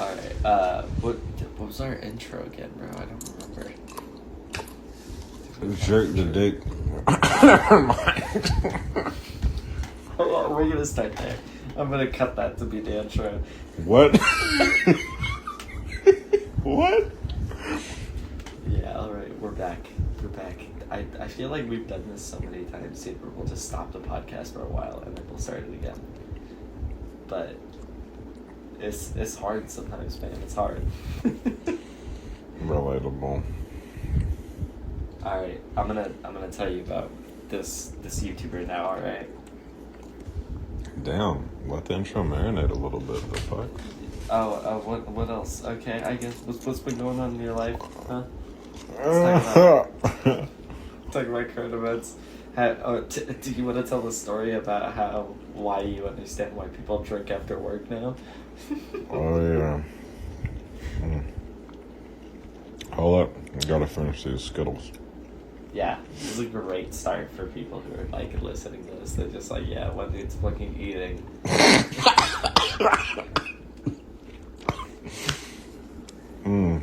Alright, what was our intro again, bro? I don't remember. Jerk the dick. Hold on, we're gonna start there. I'm gonna cut that to be the intro. What? What? Yeah, alright, we're back. We're back. I feel like we've done this so many times, dude, where we'll just stop the podcast for a while and then we'll start it again. But it's hard sometimes, man. It's hard. Relatable. Alright, I'm gonna tell you about this YouTuber now, alright? Damn, let the intro marinate a little bit. The fuck? What else? Okay, I guess what's been going on in your life, huh? Talk about current events. Do you want to tell the story about why you understand why people drink after work now? Oh yeah. Hold up, I gotta finish these Skittles. Yeah, this is a great start for people who are like listening to this. They're just like, yeah, one dude's fucking eating.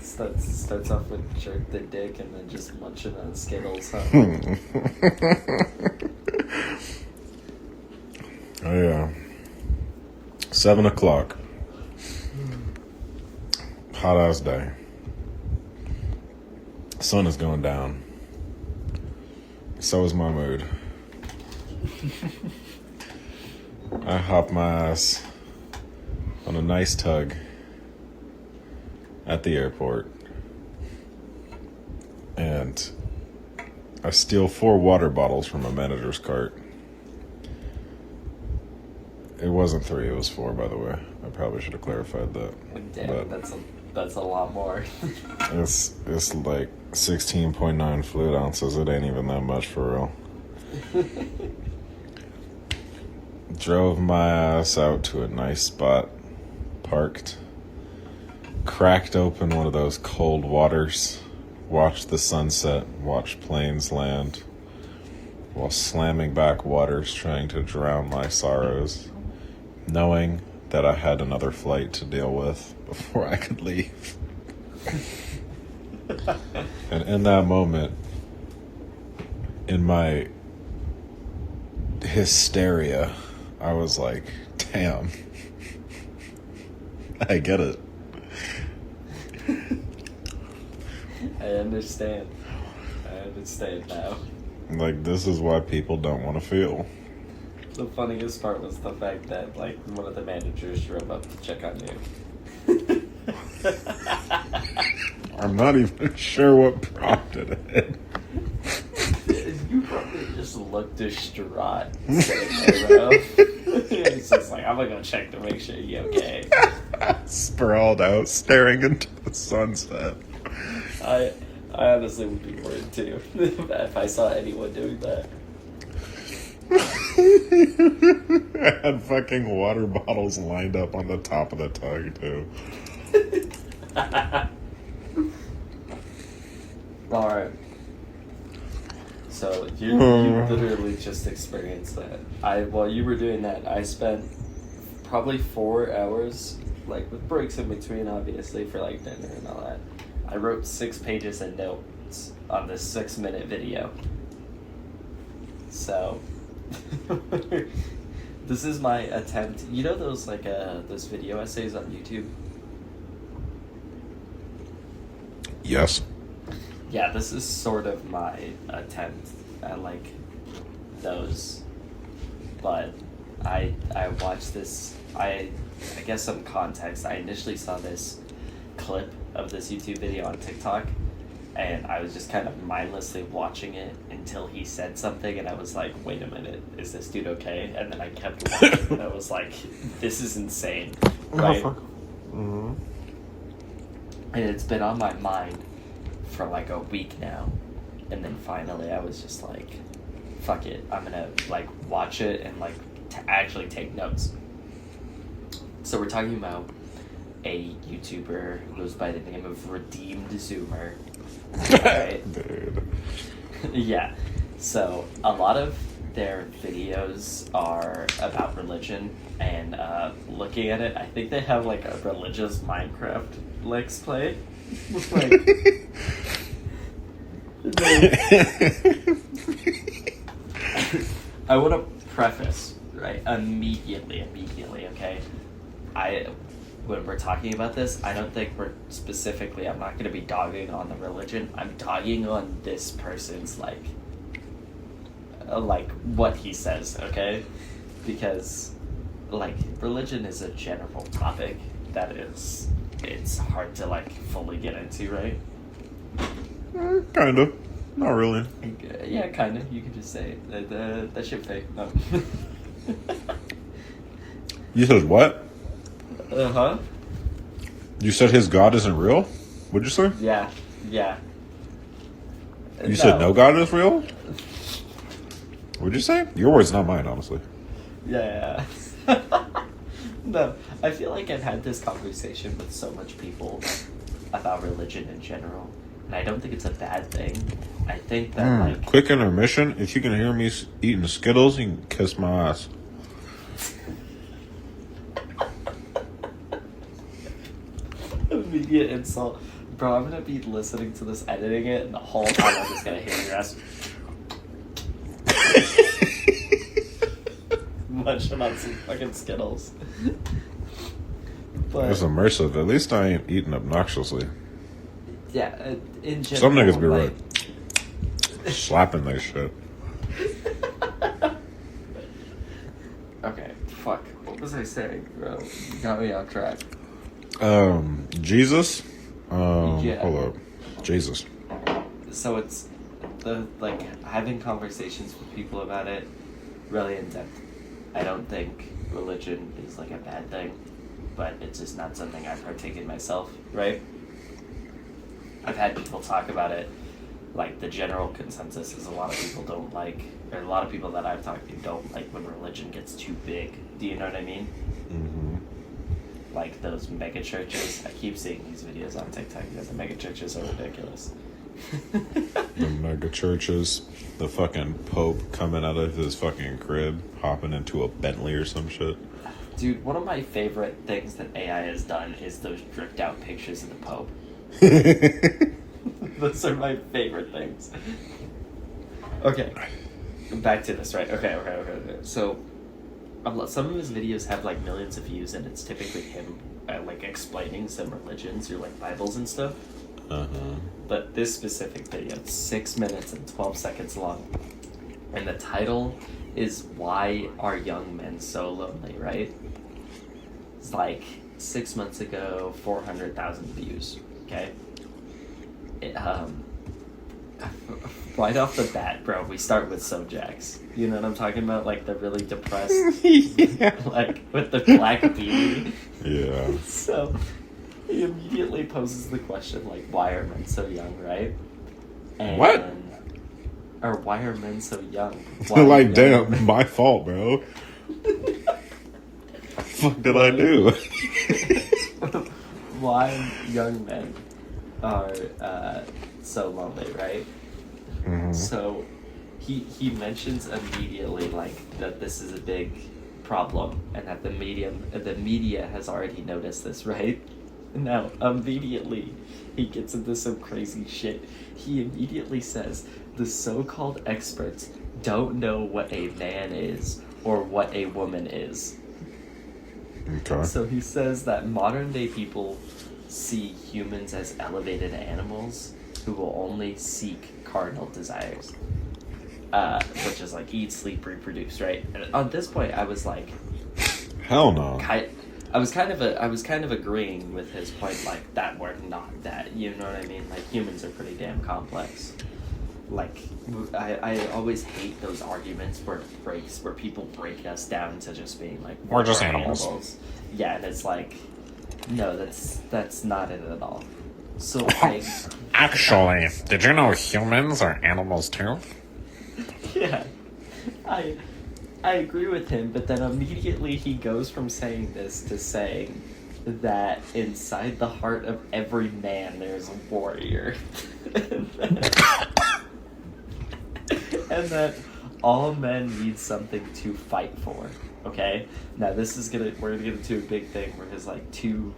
Starts off with jerk the dick and then just munching on Skittles, huh? Oh yeah. 7 o'clock. Hot ass day. Sun is going down. So is my mood. I hop my ass on a nice tug at the airport. And I steal 4 water bottles from a manager's cart. It wasn't 3, it was 4, by the way. I probably should have clarified that. Damn, that's a lot more. It's like 16.9 fluid ounces. It ain't even that much for real. Drove my ass out to a nice spot, parked, cracked open one of those cold waters, watched the sunset, watched planes land, while slamming back waters trying to drown my sorrows, knowing that I had another flight to deal with before I could leave. And in that moment, in my hysteria, I was like, damn, I get it. I understand now. Like, this is why people don't want to feel. The funniest part was the fact that, like, one of the managers drove up to check on you. I'm not even sure what prompted it. You probably just looked distraught sitting there, bro. It's just like, I'm gonna go check to make sure you're okay. Sprawled out, staring into the sunset. I honestly would be worried too if I saw anyone doing that. I had fucking water bottles lined up on the top of the tug, too. Alright. So, you literally just experienced that. While you were doing that, I spent probably 4 hours, like with breaks in between, obviously, for like dinner and all that. I wrote 6 pages of notes on this 6-minute video. So, this is my attempt. You know those like those video essays on YouTube? Yes. Yeah, this is sort of my attempt at like those. But I watched this. I guess some context. I initially saw this clip of this YouTube video on TikTok, and I was just kind of mindlessly watching it until he said something, and I was like, wait a minute, is this dude okay? And then I kept watching, and I was like, this is insane, right? Mm-hmm. And it's been on my mind for like a week now, and then finally I was just like, fuck it, I'm gonna like watch it and like actually take notes. So we're talking about a YouTuber who goes by the name of Redeemed Zoomer. Right? Dude. Yeah. So a lot of their videos are about religion, and looking at it, I think they have like a religious Minecraft Let's Play. Like, I want to preface, right, immediately, okay? When we're talking about this, I don't think I'm not going to be dogging on the religion. I'm dogging on this person's, like what he says, okay? Because, like, religion is a general topic that it's hard to, like, fully get into, right? Kind of. Not really. Yeah, kind of. You could just say that shit fake. No. You said what? Uh-huh. You said his God isn't real? What'd you say? Yeah. You said no God is real? What'd you say? Your words, not mine, honestly. Yeah. No, I feel like I've had this conversation with so much people about religion in general, and I don't think it's a bad thing. I think that, like... Quick intermission. If you can hear me eating Skittles, you can kiss my ass. Immediate insult. Bro, I'm gonna be listening to this, editing it, and the whole time I'm just gonna hear your ass munching on some fucking Skittles. But It's immersive. At least I ain't eating obnoxiously. yeah, in general, Some niggas be like, right. Slapping that shit. Okay, fuck. What was I saying, bro? You got me off track. Jesus? Yeah. Hold up. Jesus. So it's having conversations with people about it really in depth. I don't think religion is like a bad thing, but it's just not something I partake in myself, right? I've had people talk about it. Like, the general consensus is a lot of people don't like, or a lot of people that I've talked to don't like when religion gets too big. Do you know what I mean? Mm-hmm. Like those mega churches. I keep seeing these videos on TikTok that the mega churches are ridiculous. The mega churches. The fucking Pope coming out of his fucking crib, hopping into a Bentley or some shit. Dude, one of my favorite things that AI has done is those dripped out pictures of the Pope. Those are my favorite things. Okay. Back to this, right? Okay. So, some of his videos have like millions of views, and it's typically him like explaining some religions or like Bibles and stuff. But this specific video, it's 6 minutes and 12 seconds long, and the title is "Why Are Young Men So Lonely?" Right? It's like 6 months ago, 400,000 views. Okay. Right off the bat, bro, we start with Sojacks. You know what I'm talking about? Like the really depressed, Yeah. like with the black beanie. Yeah. So he immediately poses the question, like, why are men so young, right? And, What? Or why are men so young? Why Like, young damn, my fault, bro. What the fuck did I do? Why young men are so lonely, right? Mm-hmm. So he mentions immediately like that this is a big problem and that the media has already noticed this, right? Now immediately he gets into some crazy shit. He immediately says the so-called experts don't know what a man is or what a woman is. Okay. So he says that modern day people see humans as elevated animals who will only seek carnal desires, which is like eat, sleep, reproduce, right? And on this point, I was like, Hell no. I was kind of agreeing with his point, like that we're not that. You know what I mean? Like humans are pretty damn complex. Like I always hate those arguments where people break us down to just being like we're just animals. Yeah, and it's like, no, that's not it at all. So Actually, did you know humans are animals too? yeah, I agree with him, but then immediately he goes from saying this to saying that inside the heart of every man there's a warrior. And that all men need something to fight for. Okay, now we're gonna get into a big thing where his like two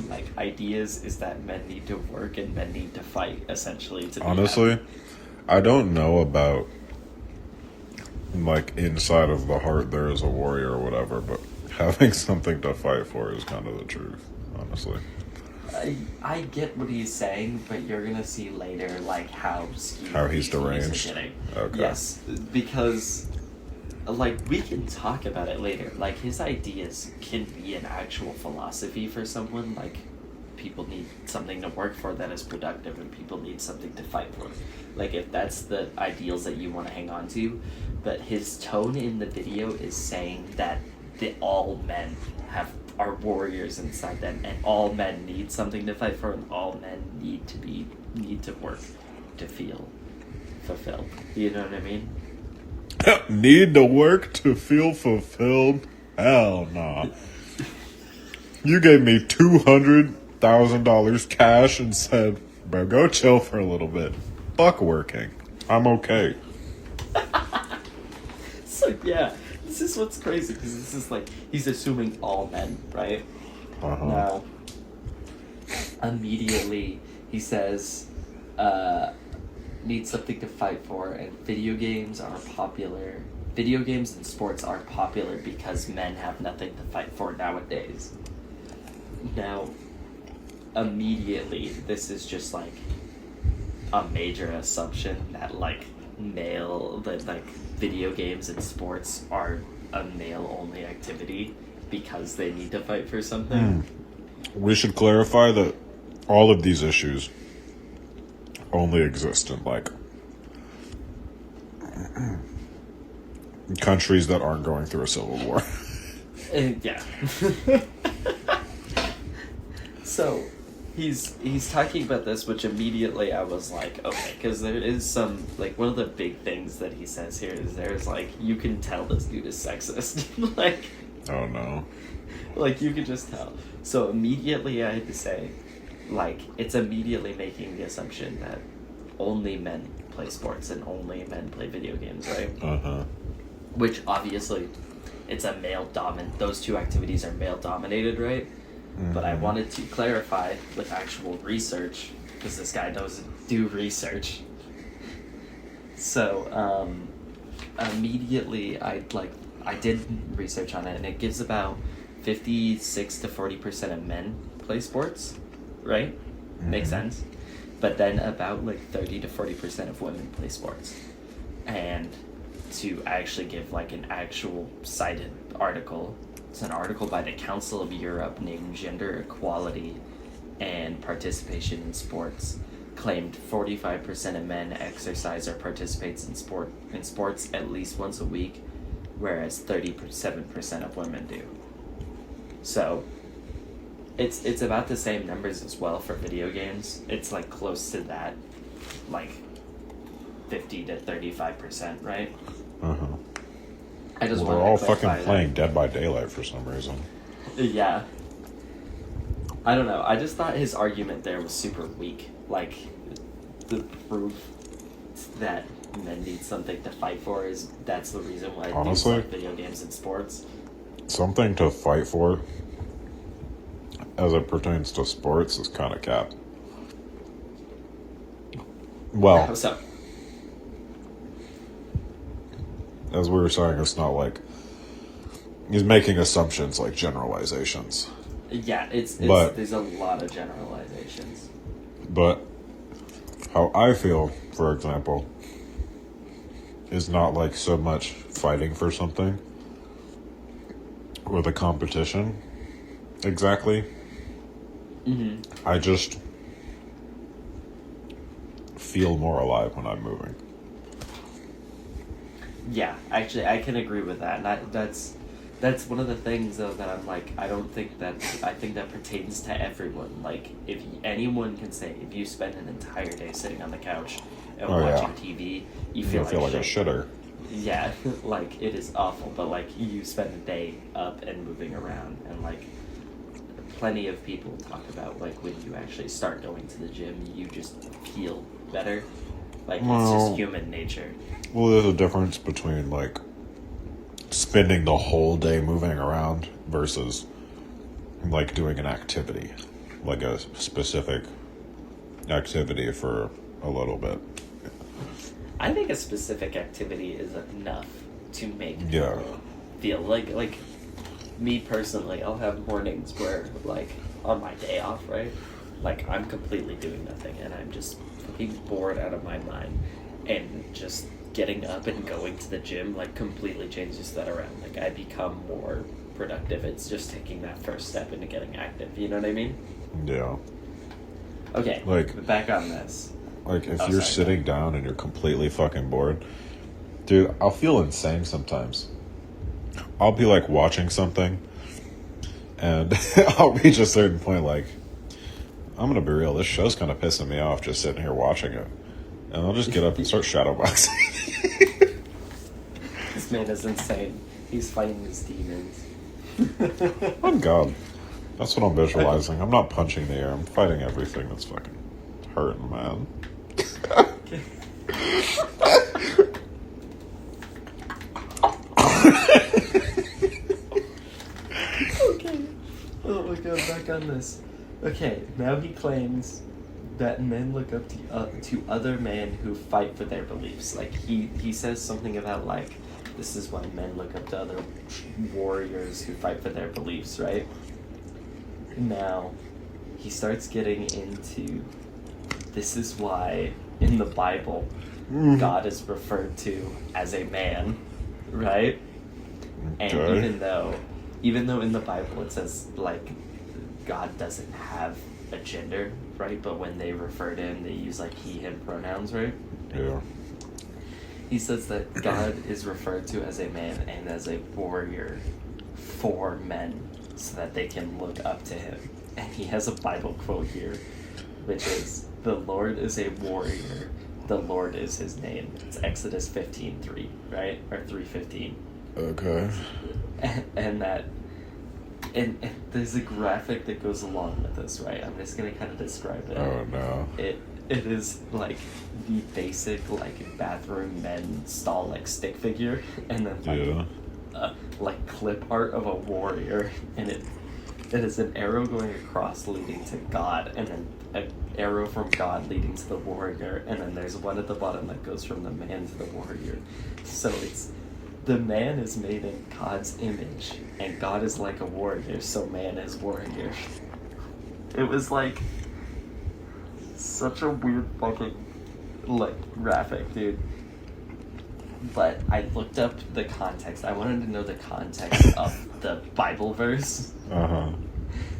like ideas is that men need to work and men need to fight essentially to be Honestly, happy. I don't know about like inside of the heart there is a warrior or whatever, but having something to fight for is kind of the truth, honestly. I get what he's saying, but you're gonna see later like how skewed How he's these views are deranged. getting. Okay. Yes, because like we can talk about it later. Like his ideas can be an actual philosophy for someone. Like people need something to work for that is productive, and people need something to fight for. Like if that's the ideals that you want to hang on to, but his tone in the video is saying that all men are warriors inside them, and all men need something to fight for, and all men need to work to feel fulfilled. You know what I mean? Need to work to feel fulfilled? Hell nah. You gave me $200,000 cash and said, bro, go chill for a little bit. Fuck working. I'm okay. So yeah, this is what's crazy, because this is like he's assuming all men, right? Uh-huh. Now, immediately he says, need something to fight for, and video games are popular. Video games and sports are popular because men have nothing to fight for nowadays. Now, immediately, this is just like a major assumption that like video games and sports are a male only activity because they need to fight for something. We should clarify that all of these issues only exist in like countries that aren't going through a civil war. Yeah. So he's talking about this, which immediately I was like, okay, because there is some like one of the big things that he says here is there's like you can tell this dude is sexist. Like, Oh no. like you could just tell. So immediately I had to say, like, it's immediately making the assumption that only men play sports and only men play video games, right? Uh-huh. Which obviously it's a those two activities are male dominated, right? But I wanted to clarify with actual research, because this guy doesn't do research. So immediately I did research on it, and it gives about 56 to 40% of men play sports, right? Makes sense. But then about like 30 to 40% of women play sports. And to actually give like an actual cited article, it's an article by the Council of Europe named Gender Equality and Participation in Sports, claimed 45% of men exercise or participates in sports at least once a week, whereas 37% of women do. So it's about the same numbers as well for video games. It's like close to that, like 50 to 35%, right? Uh-huh. I just We're wanted all to clarify fucking playing Dead by Daylight for some reason. Yeah. I don't know. I just thought his argument there was super weak. Like, the proof that men need something to fight for is that's the reason why Honestly, dudes like video games and sports. Something to fight for as it pertains to sports is kind of cap. Well, So, as we were saying, it's not like he's making assumptions like generalizations. yeah, But- there's a lot of generalizations. But how I feel, for example, is not like so much fighting for something or the competition exactly. I just feel more alive when I'm moving. Yeah, actually, I can agree with that. And that's one of the things, though, that I'm like, I think that pertains to everyone. Like, if anyone can say, if you spend an entire day sitting on the couch and watching TV, you feel like a shit. shitter. Yeah, like, it is awful, but, like, you spend a day up and moving around, and, like, plenty of people talk about, like, when you actually start going to the gym, you just feel better. Like, it's Well- just human nature. Well, there's a difference between, like, spending the whole day moving around versus, like, doing an activity. Like a specific activity for a little bit. I think a specific activity is enough to make Yeah. people feel like me personally, I'll have mornings where, like, on my day off, right? Like, I'm completely doing nothing and I'm just fucking bored out of my mind. And just getting up and going to the gym, like, completely changes that around. Like, I become more productive. It's just taking that first step into getting active. You know what I mean? Yeah. Okay, Like- back on this. Like, if Oh, you're sorry, sitting down and you're completely fucking bored, dude, I'll feel insane sometimes. I'll be, like, watching something, and I'll reach a certain point, like, I'm gonna be real, this show's kind of pissing me off just sitting here watching it. And I'll just get up and start shadowboxing. This man is insane. He's fighting his demons. Oh, God. That's what I'm visualizing. I'm not punching the air. I'm fighting everything that's fucking hurting, man. Okay. Oh my god, back on this. Okay, now he claims that men look up to other men who fight for their beliefs. Like, he says something about, like, this is why men look up to other warriors who fight for their beliefs, right? Now, he starts getting into this is why in the Bible God is referred to as a man, right? And Okay. even though in the Bible it says, like, God doesn't have a gender, right? But when they refer to him, they use, like, he, him pronouns, right? Yeah. He says that God is referred to as a man and as a warrior for men so that they can look up to him. And he has a Bible quote here, which is, "The Lord is a warrior, the Lord is his name." It's Exodus 15:3, right? Or 3:15. Okay. And there's a graphic that goes along with this, right? I'm just gonna kind of describe it. Oh, no. It is like the basic, like, bathroom men stall, like, stick figure, and then Yeah. like clip art of a warrior, and it is an arrow going across leading to God, and then an arrow from God leading to the warrior, and then there's one at the bottom that goes from the man to the warrior. So it's the man is made in God's image, and God is like a warrior, so man is warrior. It was like such a weird fucking, like, graphic, dude. But I looked up the context. I wanted to know the context of the Bible verse. Uh-huh.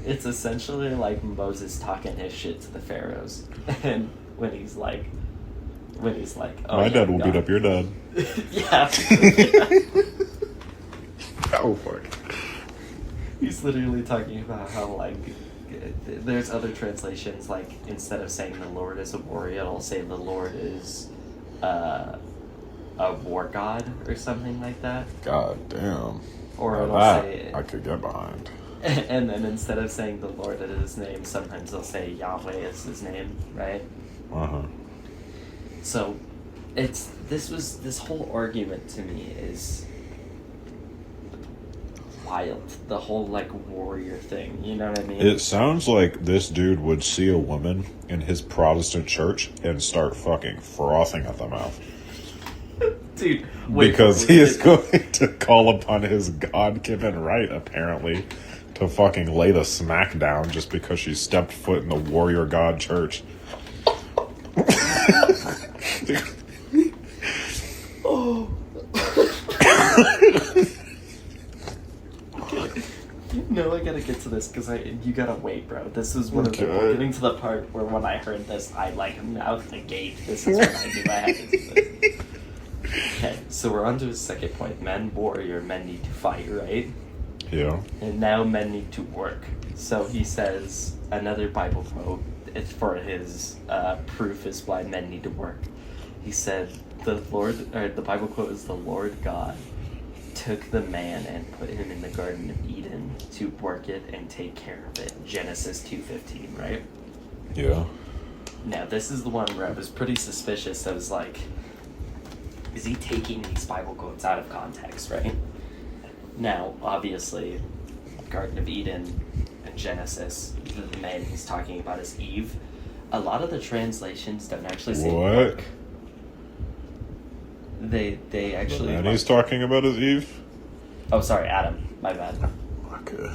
It's essentially like Moses talking his shit to the pharaohs, and when he's like, oh, My yeah, dad will God. beat up your dad. Yeah. Oh, fuck. He's literally talking about how, like, there's other translations, like, instead of saying the Lord is a warrior, it'll say the Lord is a war god or something like that. God damn. Or Now it'll that say, I could get behind. and then instead of saying the Lord is his name, sometimes they'll say Yahweh is his name, right? Uh-huh. So, this whole argument to me is wild. The whole, like, warrior thing, you know what I mean? It sounds like this dude would see a woman in his Protestant church and start fucking frothing at the mouth. Dude, wait, Because he is going to call upon his God-given right, apparently, to fucking lay the smack down just because she stepped foot in the warrior god church. Oh. No, I gotta get to this because you gotta wait, bro. This is one of the. We're getting to the part where when I heard this, I, like, mouthed the gate. This is when I knew I had to do this. Okay, so we're on to his second point. Men warrior, men need to fight, right? Yeah. And now men need to work. So he says another Bible quote. It's for his proof is why men need to work. He said the Bible quote is, "The Lord God took the man and put him in the Garden of Eden to work it and take care of it." Genesis 2:15, right? Yeah. Now, this is the one where I was pretty suspicious. I was like, is he taking these Bible quotes out of context, right? Now, obviously, Garden of Eden and Genesis, the man he's talking about is Eve. A lot of the translations don't actually say What? They actually... And he's talking about his Eve? Oh, sorry, Adam. My bad. Okay.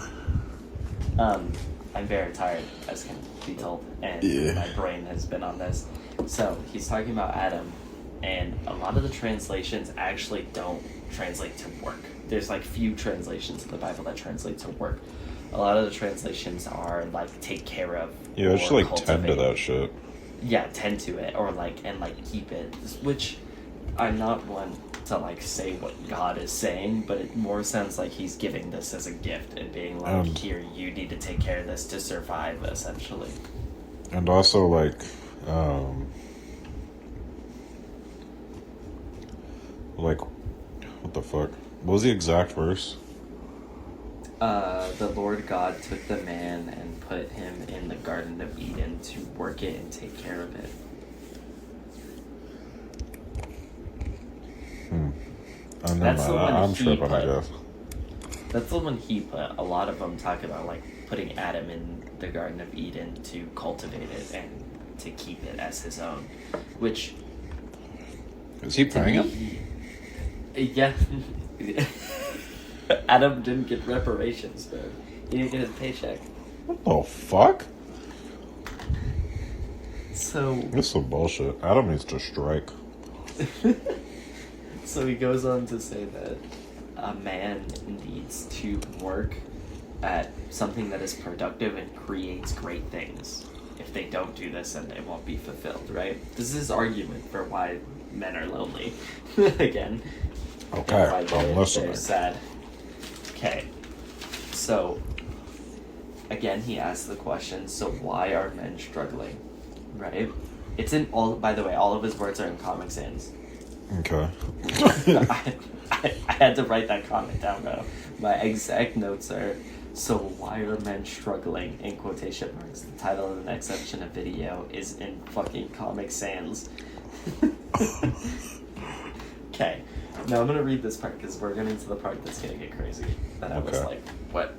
I'm very tired, as can be told, and my brain has been on this. So, he's talking about Adam, and a lot of the translations actually don't translate to work. There's like few translations in the Bible that translate to work. A lot of the translations are like take care of. Yeah, I should like tend to that shit. Yeah, tend to it, or like, and like keep it, which I'm not one to like say what God is saying, but it more sounds like he's giving this as a gift and being like, here, you need to take care of this to survive, essentially. And also like, what the fuck? What was the exact verse? The Lord God took the man and put him in the Garden of Eden to work it and take care of it. I'm tripping, I guess. That's the one he put. A lot of them talk about like putting Adam in the Garden of Eden to cultivate it and to keep it as his own. Which... Is he paying him? Yeah. Adam didn't get reparations, though. He didn't get his paycheck. What the fuck? So... This is some bullshit. Adam needs to strike. So he goes on to say that a man needs to work at something that is productive and creates great things. If they don't do this, then it won't be fulfilled, right? This is his argument for why men are lonely. Again. Okay, I'm listening. They're sad. Okay. So, again, he asks the question, so why are men struggling? Right? It's in all, by the way, all of his words are in Comic Sans. Okay. I had to write that comment down, though. My exact notes are, so why are men struggling, in quotation marks. The title of the next section of video is in fucking Comic Sans. Okay. Now I'm gonna read this part, because we're getting to the part that's gonna get crazy. That I was like, what?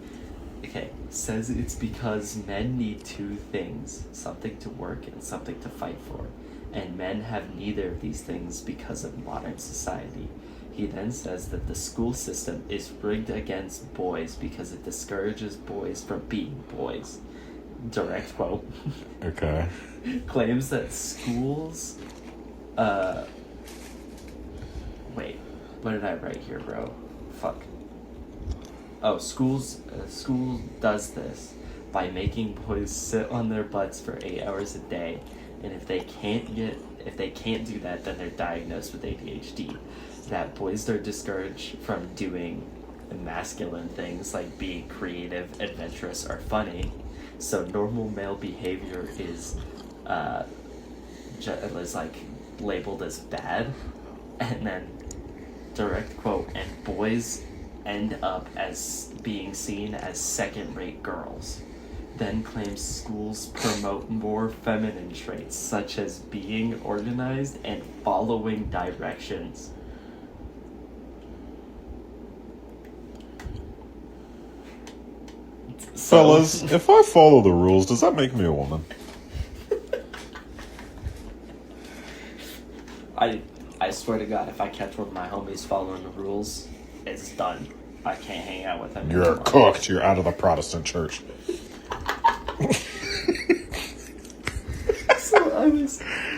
Okay. Says it's because men need two things. Something to work and something to fight for. And men have neither of these things because of modern society. He then says that the school system is rigged against boys because it discourages boys from being boys. Direct quote. Okay. Claims that schools... Wait. What did I write here, bro? Fuck. Oh, school does this by making boys sit on their butts for 8 hours a day. And if they can't do that, then they're diagnosed with ADHD. That boys are discouraged from doing masculine things like being creative, adventurous, or funny. So normal male behavior is like labeled as bad. And then direct quote, and boys end up as being seen as second-rate girls. Then claims schools promote more feminine traits, such as being organized and following directions. Fellas, if I follow the rules, does that make me a woman? I swear to God, if I catch one of my homies following the rules, it's done. I can't hang out with him You're anymore. cooked. You're out of the Protestant church.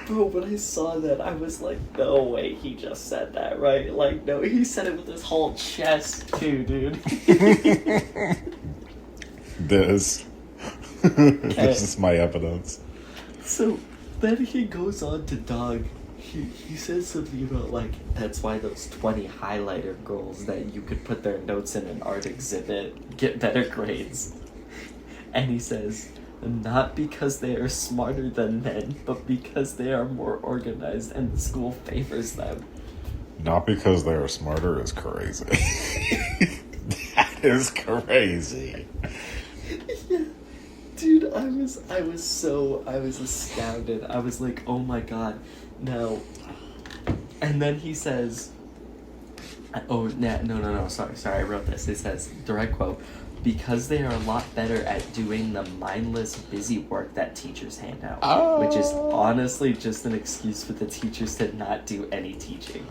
Bro, when I saw that, I was like, no way, he just said that, right? Like, no, he said it with his whole chest, too, dude. This is my evidence. So, then he goes on to dog. He says something about, like, that's why those 20 highlighter girls that you could put their notes in an art exhibit get better grades. And he says... not because they are smarter than men, but because they are more organized and the school favors them. Not because they are smarter is crazy. That is crazy. Yeah. Dude, I was I was astounded. I was like, oh my god, no. And then he says, no, sorry, I wrote this. It says, direct quote, because they are a lot better at doing the mindless, busy work that teachers hand out. Which is honestly just an excuse for the teachers to not do any teaching.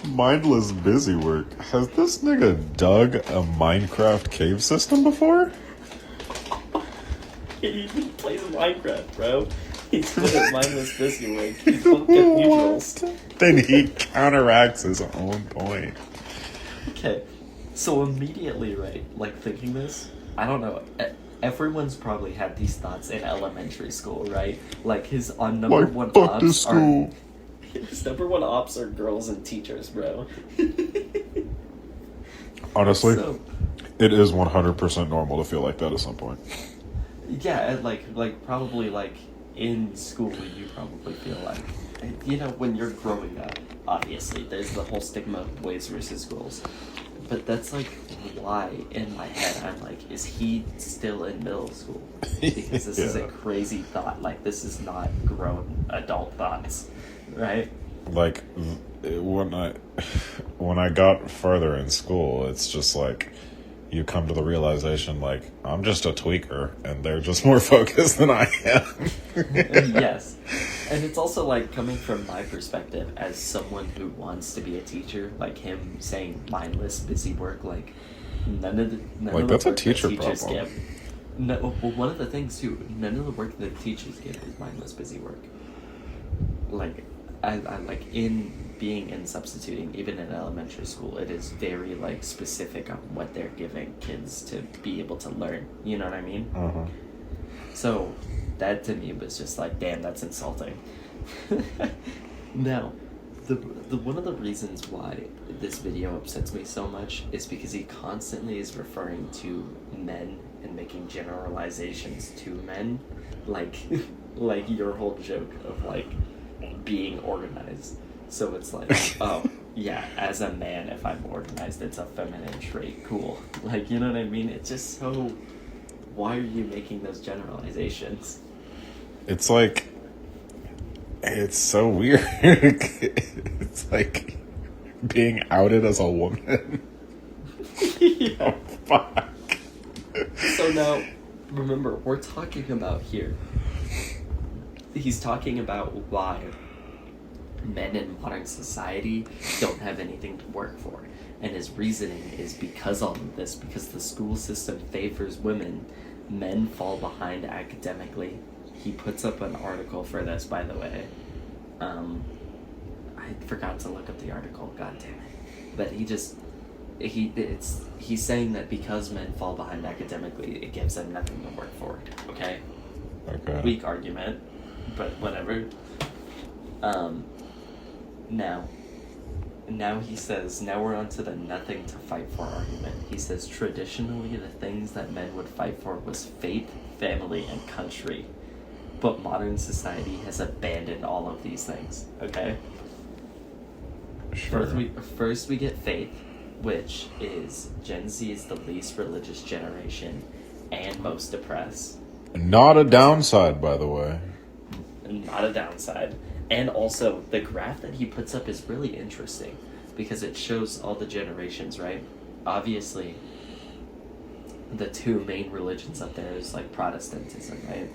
Mindless busy work. Has this nigga dug a Minecraft cave system before? He even plays Minecraft, bro. He's good at mindless busy work. He's both get neutrals. Then he counteracts his own point. Okay, so immediately, right, like thinking this, I don't know, everyone's probably had these thoughts in elementary school, right? Like his number one ops are... His number one ops are girls and teachers, bro. Honestly, it is 100% normal to feel like that at some point. Yeah, like probably like in school you probably feel like, you know, when you're growing up, obviously there's the whole stigma of boys versus girls, but that's like why in my head I'm like, is he still in middle school? Because this is a crazy thought. Like this is not grown adult thoughts, right? Like when I got further in school, it's just like you come to the realization, like, I'm just a tweaker, and they're just more focused than I am. Yes. And it's also, like, coming from my perspective as someone who wants to be a teacher, like him saying mindless, busy work, like, none of the that's a work teacher that teachers problem. give. No, well, one of the things, too, none of the work that teachers give is mindless, busy work. Like, I like, in being in substituting, even in elementary school, it is very like specific on what they're giving kids to be able to learn. You know what I mean? Uh-huh. So that to me was just like, damn, that's insulting. Now, the one of the reasons why this video upsets me so much is because he constantly is referring to men and making generalizations to men, like like your whole joke of like being organized. So it's like, oh, yeah, as a man, if I'm organized, it's a feminine trait. Cool. Like, you know what I mean? It's just so... Why are you making those generalizations? It's like... It's so weird. It's like being outed as a woman. Yeah. Oh, fuck. So now, remember, we're talking about here. He's talking about why men in modern society don't have anything to work for, and his reasoning is because all of this, because the school system favors women, men fall behind academically. He puts up an article for this, by the way. I forgot to look up the article, god damn it, but he's saying that because men fall behind academically, it gives them nothing to work for. Okay Weak argument, but whatever. Now he says, now we're on to the nothing to fight for argument. He says, traditionally the things that men would fight for was faith, family, and country. But modern society has abandoned all of these things, okay? Sure. First we get faith, which is Gen Z is the least religious generation and most depressed. Not a downside, by the way. Not a downside. And also, the graph that he puts up is really interesting because it shows all the generations, right? Obviously, the two main religions up there is like Protestantism, right?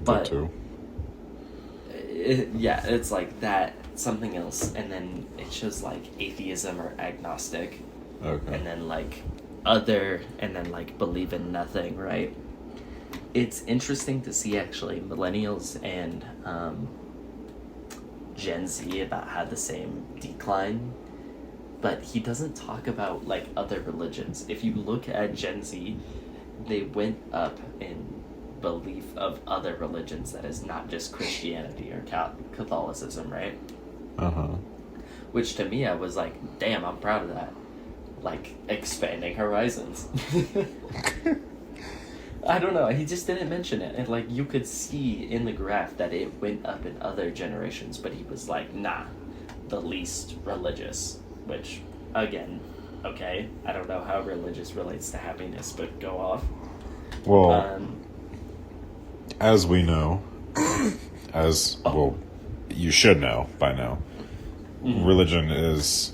But two. It's like that, something else, and then it shows like atheism or agnostic, Okay. and then like other, and then like believe in nothing, right? It's interesting to see actually millennials and Gen Z about had the same decline, but he doesn't talk about like other religions. If you look at Gen Z, they went up in belief of other religions that is not just Christianity or Catholicism, right? Uh-huh. Which to me, I was like, damn, I'm proud of that. Like, expanding horizons. I don't know, he just didn't mention it. And like, you could see in the graph that it went up in other generations, but he was like, nah, the least religious. Which, again, okay, I don't know how religious relates to happiness, but go off. Well, as we know, well, you should know by now, religion is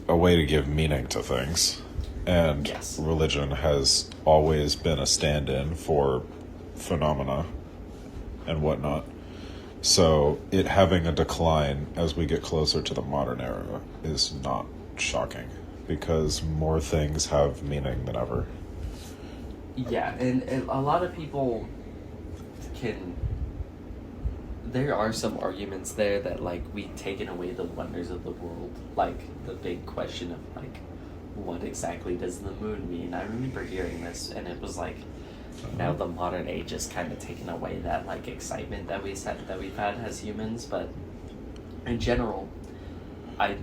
a way to give meaning to things. And Yes. religion has always been a stand-in for phenomena and whatnot. So it having a decline as we get closer to the modern era is not shocking, because more things have meaning than ever. Yeah, and a lot of people can... There are some arguments there that, like, we've taken away the wonders of the world. Like, the big question of, like, what exactly does the moon mean? I remember hearing this, and it was like, now the modern age has kind of taken away that, like, excitement that we've had as humans. But in general, I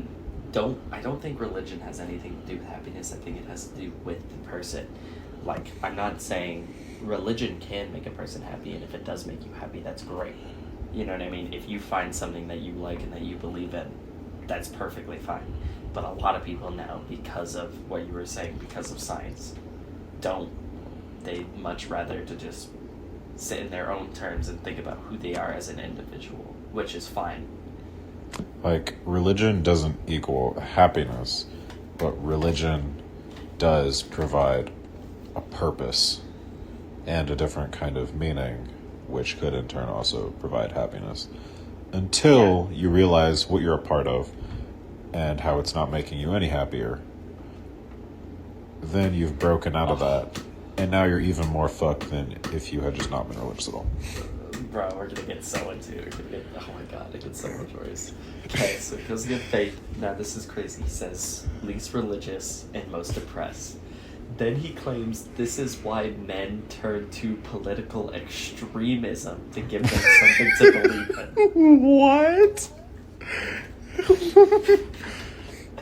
don't think religion has anything to do with happiness. I think it has to do with the person. Like, I'm not saying religion can make a person happy, and if it does make you happy, that's great. You know what I mean? If you find something that you like and that you believe in, that's perfectly fine. But a lot of people now, because of what you were saying, because of science, don't. They much rather to just sit in their own terms and think about who they are as an individual, which is fine. Like, religion doesn't equal happiness, but religion does provide a purpose and a different kind of meaning, which could in turn also provide happiness. Until you realize what you're a part of and how it's not making you any happier, then you've broken out of that, and now you're even more fucked than if you had just not been religious at all. Bro, we're gonna get so into it. Oh my god, it gets so much worse. Okay, so it goes against faith. Now this is crazy. He says, least religious and most depressed. Then he claims this is why men turn to political extremism to give them something to believe in. What?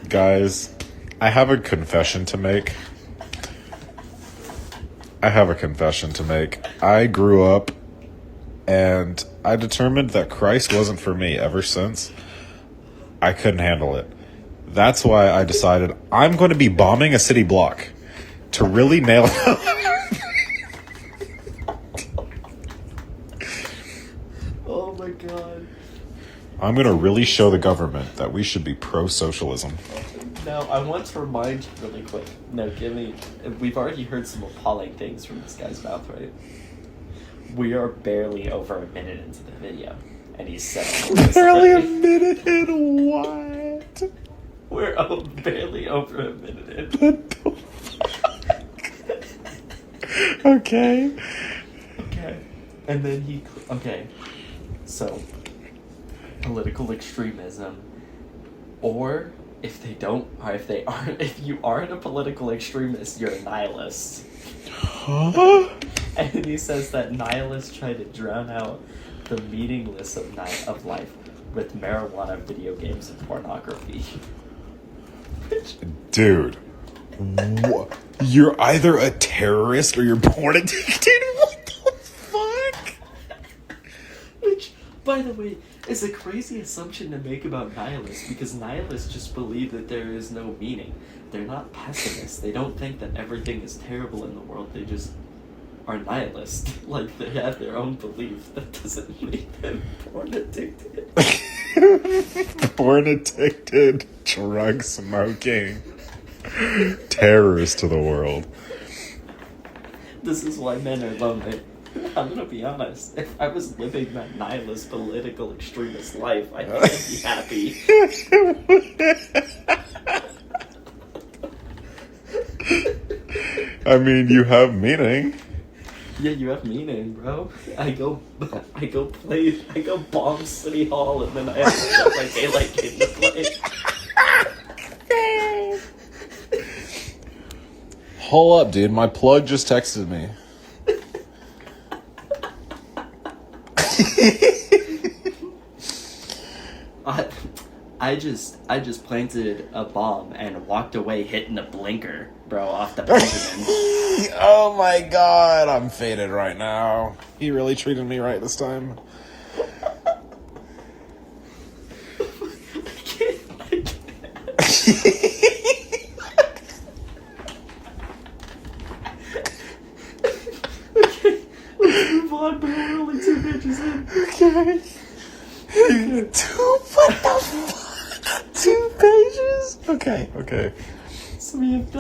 Guys, I have a confession to make. I grew up and I determined that Christ wasn't for me ever since. I couldn't handle it. That's why I decided I'm going to be bombing a city block to really nail it. Oh my god. I'm going to really show the government that we should be pro-socialism. Now, I want to remind you really quick. No, we've already heard some appalling things from this guy's mouth, right? We are barely over a minute into the video, and he's saying this, Barely a right? minute in what? We're barely over a minute in. What the fuck? Okay. Okay. And then okay. So, political extremism, or if you aren't a political extremist, you're a nihilist. Huh? And he says that nihilists try to drown out the meaningless of life with marijuana, video games, and pornography. Dude, you're either a terrorist or you're porn addicted? What the fuck? Which, by the way, is a crazy assumption to make about nihilists, because nihilists just believe that there is no meaning. They're not pessimists. They don't think that everything is terrible in the world. They just are nihilists. Like, they have their own belief. That doesn't make them porn addicted. Porn addicted, drug smoking, terrorist to the world. This is why men are lonely. I'm gonna be honest. If I was living that nihilist, political, extremist life, I think I'd be happy. I mean, you have meaning. Yeah, you have meaning, bro. I go bomb City Hall, and then I have to shut my daylight game to play. Hold up, dude. My plug just texted me. I just planted a bomb and walked away hitting a blinker, bro, off the Benjamin. Oh my god, I'm faded right now. He really treated me right this time. I can't. Okay, let's move on we're only 2 pages in. Okay. What the fuck? 2 pages? Okay. So we have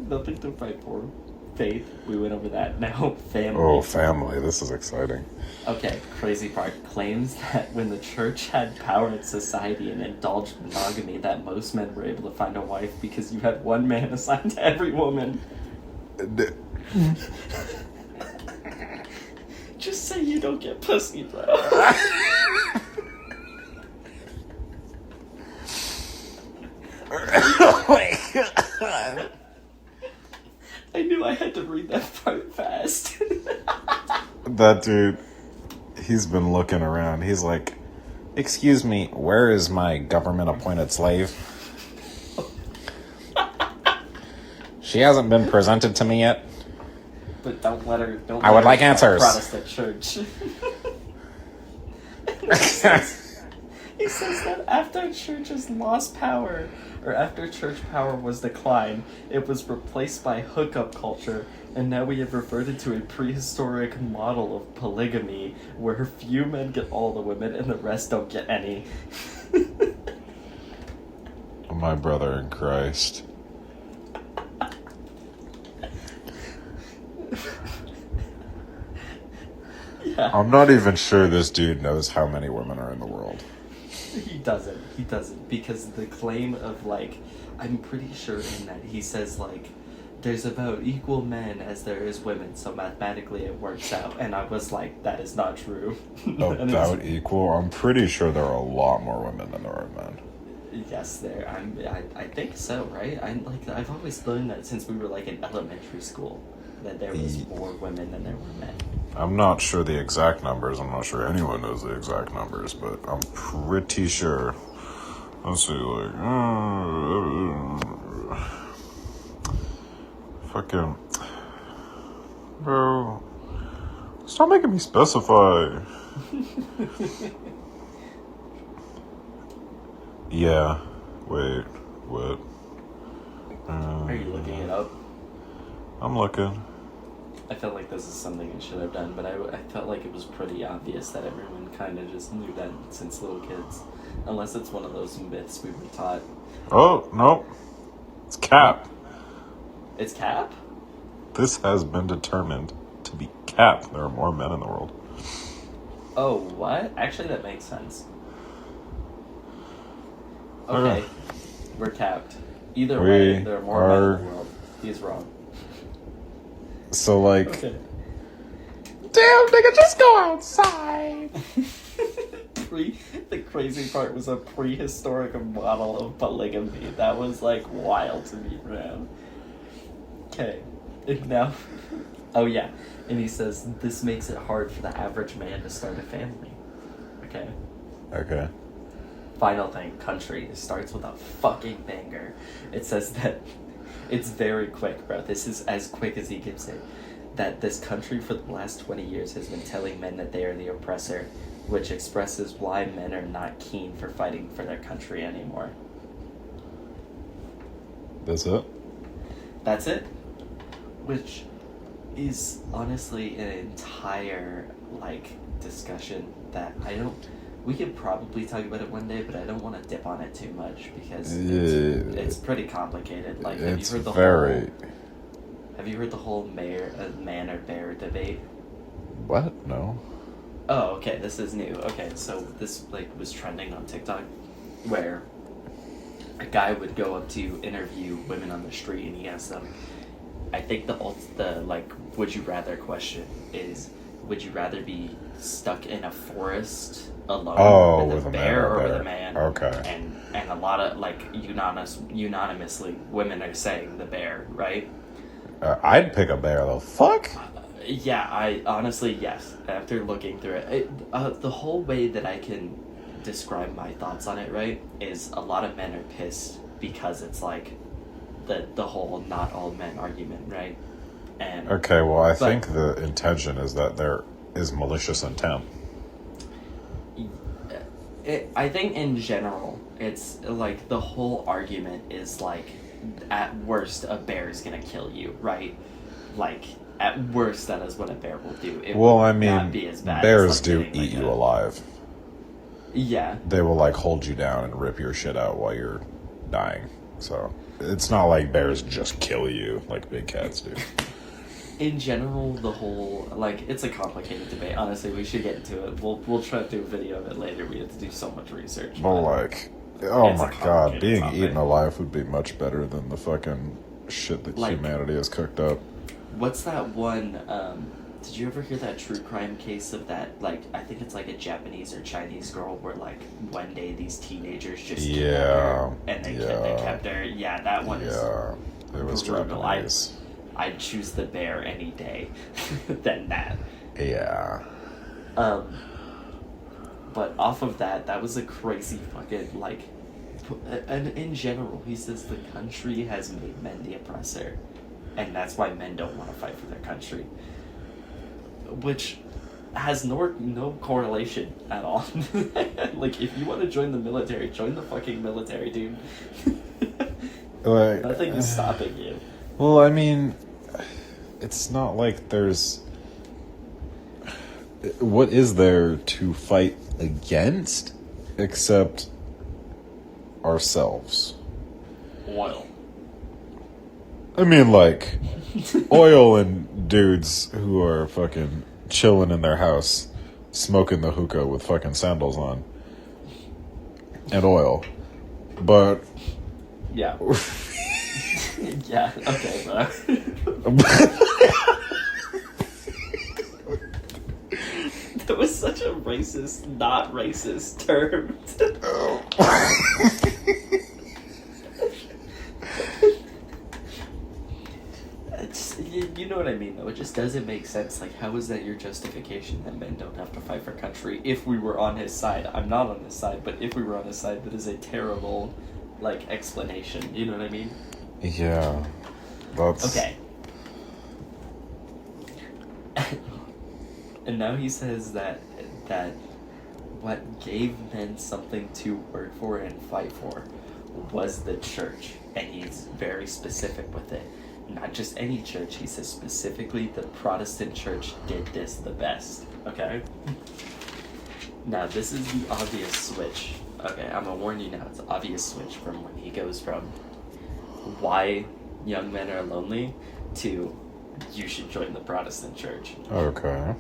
nothing to fight for. Faith, we went over that. Now, family. Oh, family. This is exciting. Okay, crazy part. Claims that when the church had power in society and indulged monogamy, that most men were able to find a wife because you had one man assigned to every woman. Just say you don't get pussy, bro. Oh my god. I knew I had to read that part fast. That dude, he's been looking around. He's like, excuse me, where is my government-appointed slave? She hasn't been presented to me yet. But don't let her. I would like answers. Protestant church. He says that after churches lost power, or after church power was declined, it was replaced by hookup culture, and now we have reverted to a prehistoric model of polygamy, where few men get all the women and the rest don't get any. My brother in Christ. Yeah. I'm not even sure this dude knows how many women are in the world. He doesn't, because the claim of, like, I'm pretty sure in that he says, like, there's about equal men as there is women, so mathematically it works out, and I was like, that is not true. About equal? I'm pretty sure there are a lot more women than there are men. Yes, I think so, right? I've always learned that since we were, like, in elementary school, that there was more women than there were men. I'm not sure the exact numbers. I'm not sure anyone knows the exact numbers, but I'm pretty sure. Let's see, like, fucking, bro, stop making me specify. Yeah, wait, what? Are you looking it up? I'm looking. I felt like this is something I should have done, but I felt like it was pretty obvious that everyone kind of just knew that since little kids. Unless it's one of those myths we were taught. Oh, no. It's cap. It's cap? This has been determined to be cap. There are more men in the world. Oh, what? Actually, that makes sense. Okay. We're capped. Either way, there are more men in the world. He's wrong. So, like... Okay. Damn, nigga, just go outside! The crazy part was a prehistoric model of polygamy. That was, like, wild to me, man. Okay. And now... Oh, yeah. And he says, this makes it hard for the average man to start a family. Okay. Okay. Final thing, country. It starts with a fucking banger. It says that... It's very quick, bro. This is as quick as he gives it. That this country for the last 20 years has been telling men that they are the oppressor, which expresses why men are not keen for fighting for their country anymore. That's it? That's it. Which is honestly an entire, like, discussion that I don't... We could probably talk about it one day, but I don't want to dip on it too much because it's pretty complicated. Like, have you heard the whole man or bear debate? What? No. Oh, okay. This is new. Okay, so this was trending on TikTok, where a guy would go up to interview women on the street, and he asked them. I think the would you rather question is, would you rather be stuck in a forest alone with a bear or with a man? Okay. And a lot of unanimously women are saying the bear, right? I'd pick a bear though. Fuck. Yeah, I honestly yes. After looking through it, the whole way that I can describe my thoughts on it, right, is a lot of men are pissed because it's like the whole not all men argument, right? And okay, well, I think the intention is that there is malicious intent. I think in general, it's like the whole argument is like, at worst, a bear is gonna kill you, right? Like, At worst, that is what a bear will do. It Well, would I not mean, be as bad bears as, like, do getting, eat like, you alive. Yeah. They will, like, hold you down and rip your shit out while you're dying. So, it's not like bears just kill you like big cats do. In general, the whole, like, it's a complicated debate. Honestly, we should get into it. We'll try to do a video of it later. We have to do so much research. But, like, oh it's a my god, complicated being topic. eaten alive would be much better than the fucking shit that Like- humanity has cooked up. What's that one, did you ever hear that true crime case of that, like, I think it's like a Japanese or Chinese girl where, like, one day these teenagers just kidnapped her and they kept her. Yeah, that one is Yeah, it was brutal. Japanese. I'd choose the bear any day than that. Yeah. But off of that, that was a crazy fucking, like, and in general, he says the country has made men the oppressor, and that's why men don't want to fight for their country, which has no correlation at all. Like, if you want to join the military, join the fucking military, dude. Like, Nothing is stopping you. well, I mean, it's not like there's. What is there to fight against except ourselves? Oil. I mean, like, oil and dudes who are fucking chilling in their house, smoking the hookah with fucking sandals on. And oil. But. Yeah. Yeah, okay, bro. That was such a racist, not racist term. You know what I mean, though. It just doesn't make sense. Like, how is that your justification that men don't have to fight for country if we were on his side? I'm not on his side, but if we were on his side, that is a terrible, like, explanation. You know what I mean? Yeah. That's. Okay. And now he says that what gave men something to work for and fight for was the church, and he's very specific with it. Not just any church, he says specifically the Protestant church did this the best. Okay? Now this is the obvious switch. Okay, I'm gonna warn you now, it's an obvious switch from when he goes from why young men are lonely to you should join the Protestant church. Okay.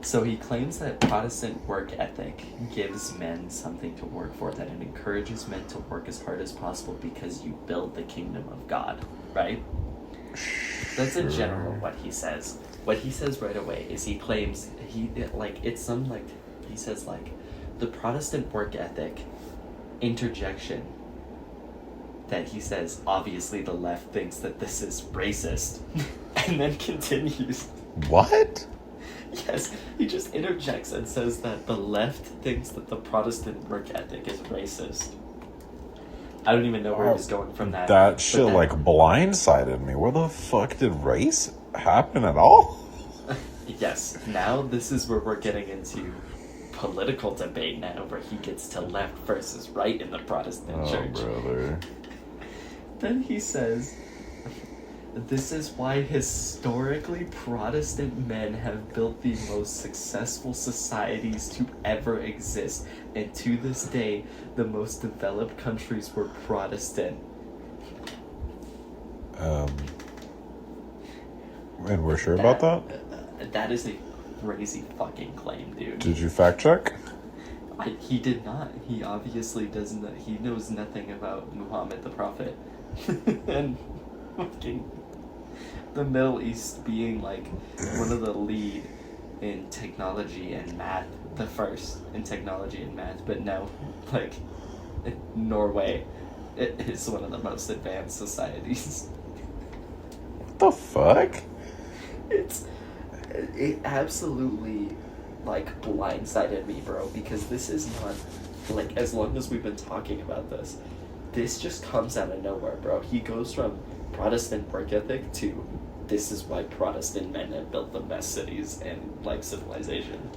So he claims that Protestant work ethic gives men something to work for, that it encourages men to work as hard as possible because you build the kingdom of God, right? That's in general what he says. What he says right away is he claims, he says, like, the Protestant work ethic interjection that he says, obviously the left thinks that this is racist, and then continues. What? Yes, he just interjects and says that the left thinks that the Protestant work ethic is racist. I don't even know where he was going from that. That shit, like, blindsided me. Where the fuck did race happen at all? Yes, now this is where we're getting into political debate now, where he gets to left versus right in the Protestant church. Brother. Then he says, this is why historically Protestant men have built the most successful societies to ever exist, and to this day, the most developed countries were Protestant. And we're sure about that? That is a crazy fucking claim, dude. Did you fact check? He did not. He obviously doesn't. He knows nothing about Muhammad the Prophet. And fucking the Middle East being like one of the lead in technology and math, the first in technology and math, but no, like Norway, it is one of the most advanced societies. What the fuck? It absolutely like blindsided me, bro, because this is not like, as long as we've been talking about this just comes out of nowhere, bro. He goes from Protestant work ethic to this is why Protestant men have built the best cities and like civilization.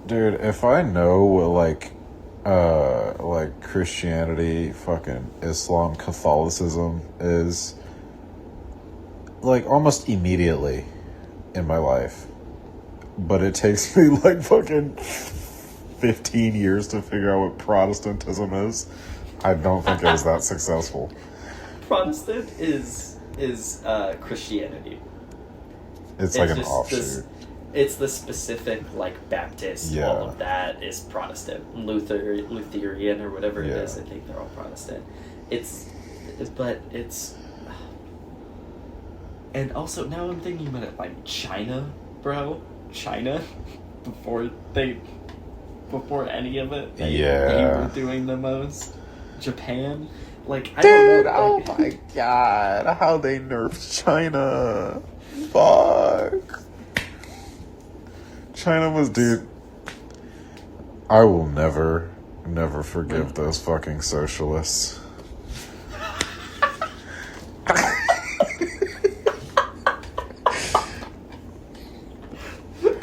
Dude, if I know what like Christianity, fucking Islam, Catholicism is, like, almost immediately in my life, but it takes me like fucking 15 years to figure out what Protestantism is. I don't think it was that successful. Protestant is Christianity. It's like an offshoot. It's the specific, like, Baptist, all of that is Protestant. Lutheran, or whatever it is, I think they're all Protestant. And also, now I'm thinking about it, like, China, bro. China, before any of it, they were doing the most. Japan, like, I don't know. Like, oh my god, how they nerfed China. Fuck. China was, dude. I will never forgive those fucking socialists.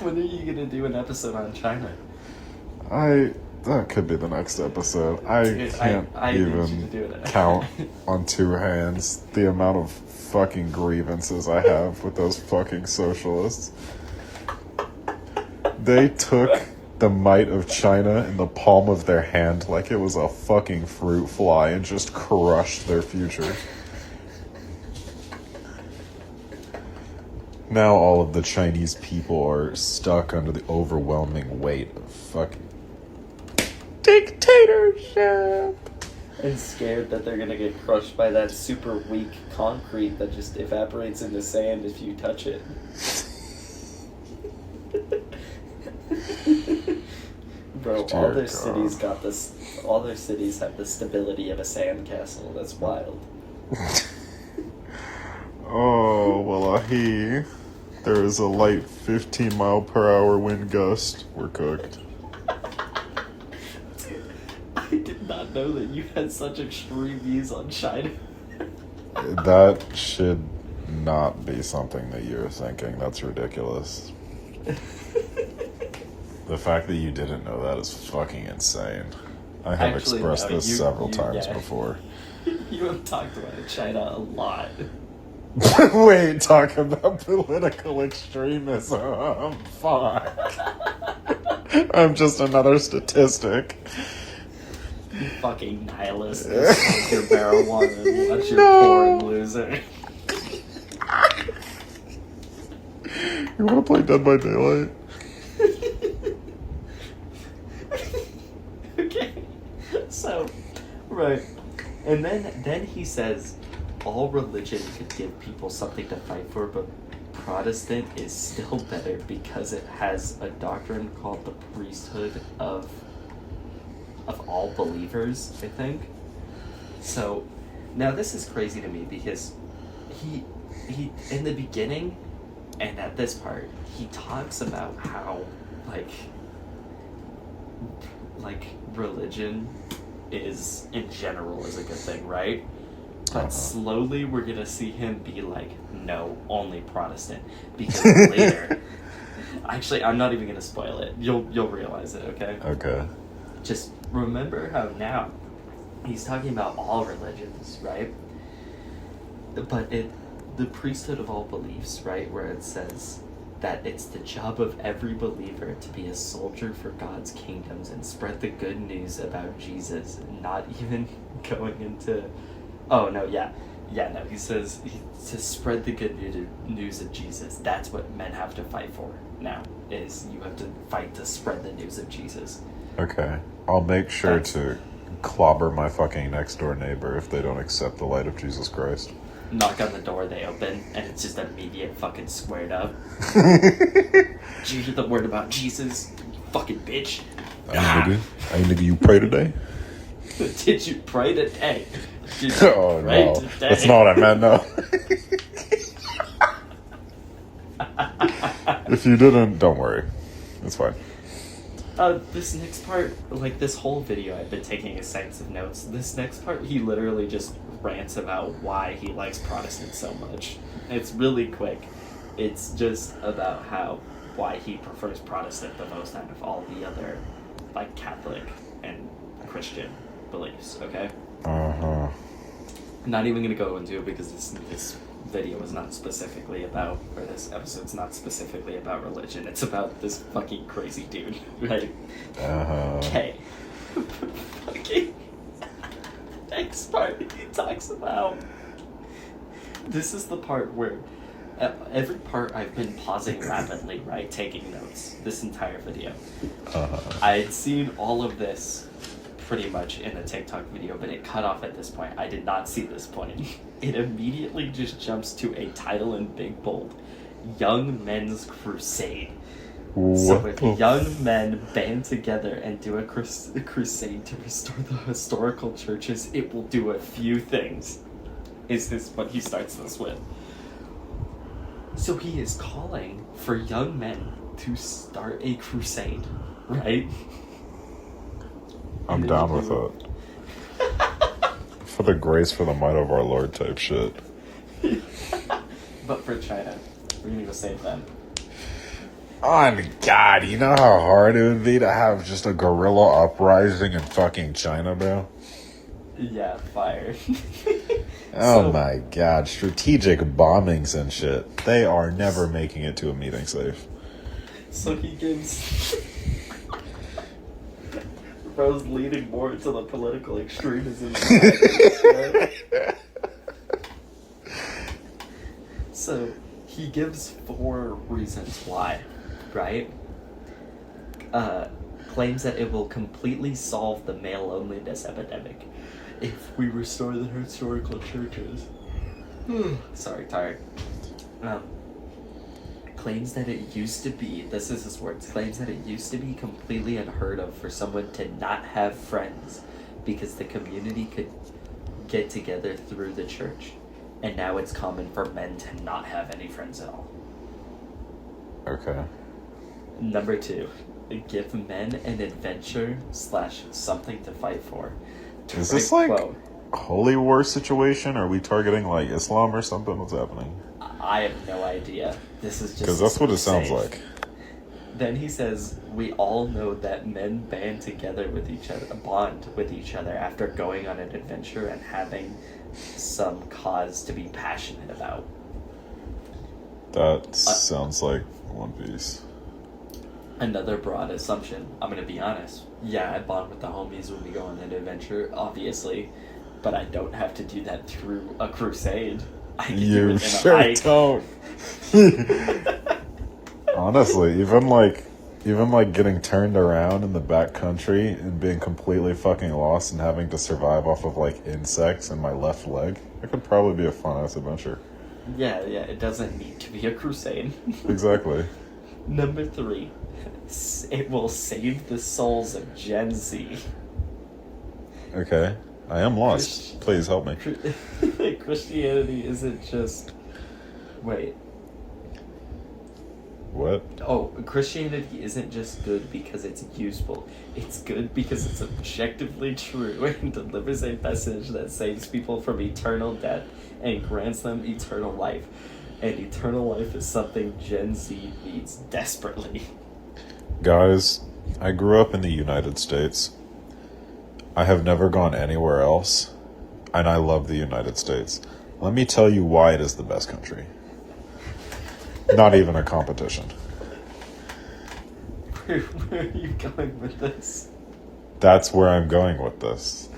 When are you gonna do an episode on China? That could be the next episode. I can't even count on two hands the amount of fucking grievances I have with those fucking socialists. They took the might of China in the palm of their hand like it was a fucking fruit fly and just crushed their future. Now all of the Chinese people are stuck under the overwhelming weight of fucking dictatorship. And scared that they're gonna get crushed by that super weak concrete that just evaporates into sand if you touch it. Bro, all their cities got this. All their cities have the stability of a sandcastle. That's wild. Oh, well, there is a light 15-mile-per-hour wind gust. We're cooked. Dude, I did not know that you had such extreme views on China. That should not be something that you're thinking. That's ridiculous. The fact that you didn't know that is fucking insane. I have expressed this several times before. You have talked about China a lot. Wait, talk about political extremism. Fuck. I'm just another statistic. You fucking nihilist. Smoke your marijuana and watch your porn loser. You want to play Dead by Daylight? Okay. So, right. And then he says, all religion could give people something to fight for, but Protestant is still better because it has a doctrine called the priesthood of all believers, I think. So, now this is crazy to me because he in the beginning and at this part, he talks about how like religion is in general is a good thing, right? But slowly we're gonna see him be like, no, only Protestant. Because later, actually, I'm not even gonna spoil it. You'll realize it, okay? Okay. Just remember how now he's talking about all religions, right? But the priesthood of all beliefs, right, where it says that it's the job of every believer to be a soldier for God's kingdoms and spread the good news about Jesus, not even going into... Oh, no, yeah. Yeah, no, he says to spread the good news of Jesus. That's what men have to fight for now, is you have to fight to spread the news of Jesus. Okay. I'll make sure to clobber my fucking next door neighbor if they don't accept the light of Jesus Christ. Knock on the door, they open, and it's just immediate fucking squared up. Did you hear the word about Jesus, you fucking bitch? Hey nigga, you pray today? Did you pray today? Oh no, today? That's not what I meant, no. If you didn't, don't worry. It's fine. This next part, like this whole video, I've been taking extensive notes. This next part, he literally just rants about why he likes Protestants so much. It's really quick. It's just about why he prefers Protestant the most out of all the other, like, Catholic and Christian beliefs, okay? Uh-huh. I'm not even gonna go into it because it's video is not specifically about, or this episode's not specifically about religion. It's about this fucking crazy dude, right? Okay. Fucking next part, he talks about. This is the part where every part I've been pausing rapidly, right, taking notes. This entire video. I had seen all of this pretty much in a TikTok video, but it cut off at this point. I did not see this point. It immediately just jumps to a title in big bold: Young Men's Crusade. So if young men band together and do a crusade to restore the historical churches, it will do a few things. Is this what he starts this with? So he is calling for young men to start a crusade, right? I'm down with it. For the grace, for the might of our Lord type shit. But for China, we're gonna go save them. Oh my god, you know how hard it would be to have just a guerrilla uprising in fucking China, bro? Yeah, fire. Oh my god, strategic bombings and shit. They are never making it to a meeting safe. So he gives... Bro's leading more to the political extremism. So he gives 4 reasons why, right? Claims that it will completely solve the male loneliness epidemic if we restore the historical churches. Sorry, tired. Claims that it used to be, this is his words, claims that it used to be completely unheard of for someone to not have friends because the community could get together through the church. And now it's common for men to not have any friends at all. Okay. Number 2, give men an adventure / something to fight for. Is this like holy war situation? Are we targeting like Islam or something? What's happening? I have no idea. This is just because that's what it sounds like. Then he says, we all know that men band together with each other, bond with each other after going on an adventure and having some cause to be passionate about. That sounds like One Piece. Another broad assumption. I'm gonna be honest. Yeah, I bond with the homies when we go on an adventure, obviously, but I don't have to do that through a crusade. I can do it in sure a hike. Don't. Honestly, even like getting turned around in the back country and being completely fucking lost and having to survive off of like insects in my left leg, it could probably be a fun ass adventure. Yeah, it doesn't need to be a crusade. Exactly. Number 3, it will save the souls of Gen Z. Okay, I am lost. Please help me. Christianity isn't just... Wait. What? Oh, Christianity isn't just good because it's useful. It's good because it's objectively true and delivers a message that saves people from eternal death and grants them eternal life. And eternal life is something Gen Z needs desperately. Guys, I grew up in the United States. I have never gone anywhere else, and I love the United States. Let me tell you why it is the best country. Not even a competition. Where are you going with this? That's where I'm going with this.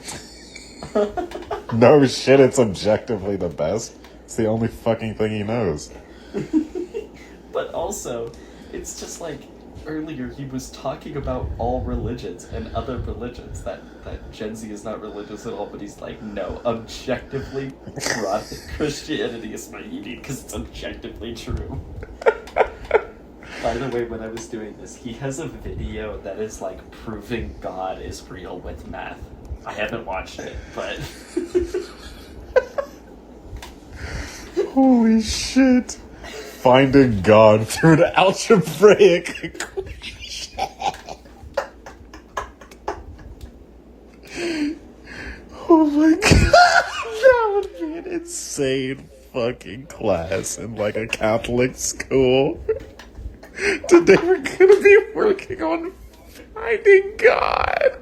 No shit, it's objectively the best. It's the only fucking thing he knows. But also, it's just like earlier he was talking about all religions and other religions, that Gen Z is not religious at all, but he's like, no, objectively, Christianity is what you need because it's objectively true. By the way, when I was doing this, he has a video that is like proving God is real with math. I haven't watched it, but... Holy shit. Finding God through an algebraic equation. Oh my god. That would be an insane fucking class in like a Catholic school. Today we're gonna be working on finding God.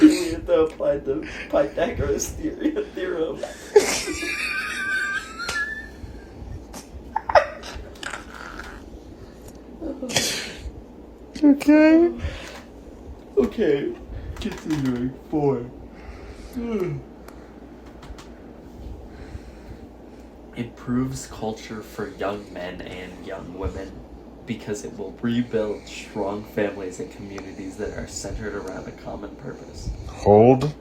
We have to apply the Pythagoras theorem. Okay. Okay, continuing 4. Improves culture for young men and young women because it will rebuild strong families and communities that are centered around a common purpose. Hold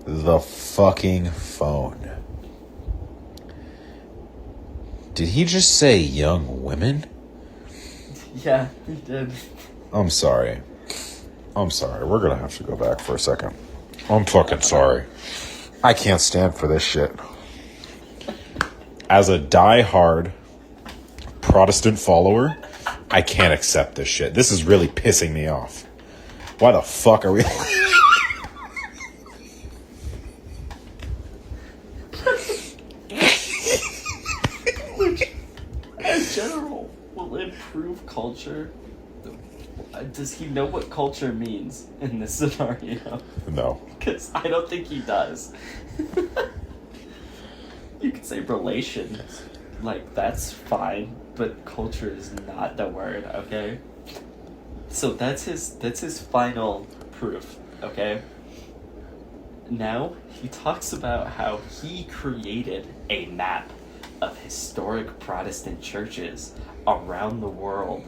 the fucking phone. Did he just say young women? Yeah, he did. I'm sorry. We're gonna have to go back for a second. I'm fucking sorry. I can't stand for this shit. As a die-hard Protestant follower, I can't accept this shit. This is really pissing me off. Why the fuck are we... Which, in general, will improve culture. Does he know what culture means in this scenario? No. Because I don't think he does. You could say relations. Like, that's fine, but culture is not the word, okay? So that's his final proof, okay? Now, he talks about how he created a map of historic Protestant churches around the world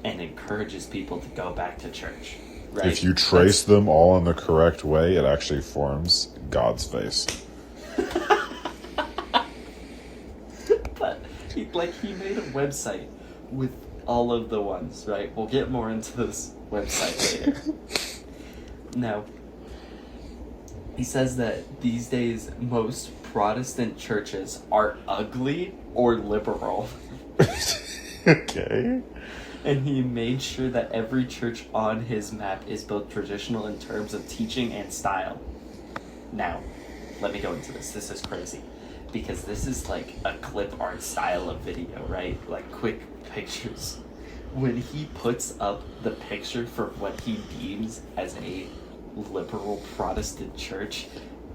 and encourages people to go back to church. Right? If you trace them all in the correct way, it actually forms God's face. But he made a website with all of the ones, right? We'll get more into this website later. Now, he says that these days most Protestant churches are ugly or liberal. Okay. And he made sure that every church on his map is both traditional in terms of teaching and style. Now, let me go into this. This is crazy. Because this is like a clip art style of video, right? Like quick pictures. When he puts up the picture for what he deems as a liberal Protestant church,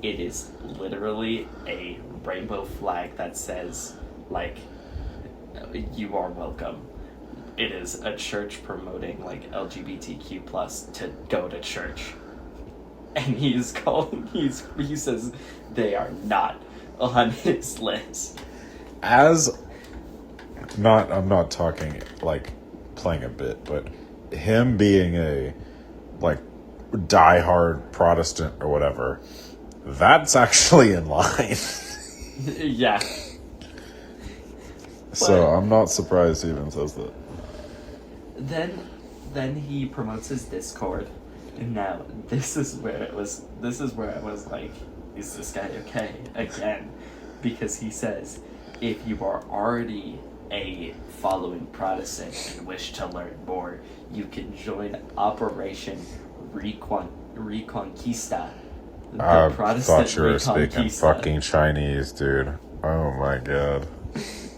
it is literally a rainbow flag that says, like, you are welcome. It is a church promoting like LGBTQ plus to go to church, and he says they are not on his list. I'm not talking like playing a bit, but him being a like diehard Protestant or whatever, that's actually in line. Yeah. So I'm not surprised he even says that. Then he promotes his Discord, and now this is where I was like, is this guy okay again? Because he says, if you are already a following Protestant and wish to learn more, you can join Operation Reconquista. I thought you were speaking fucking Chinese, dude. Oh my god.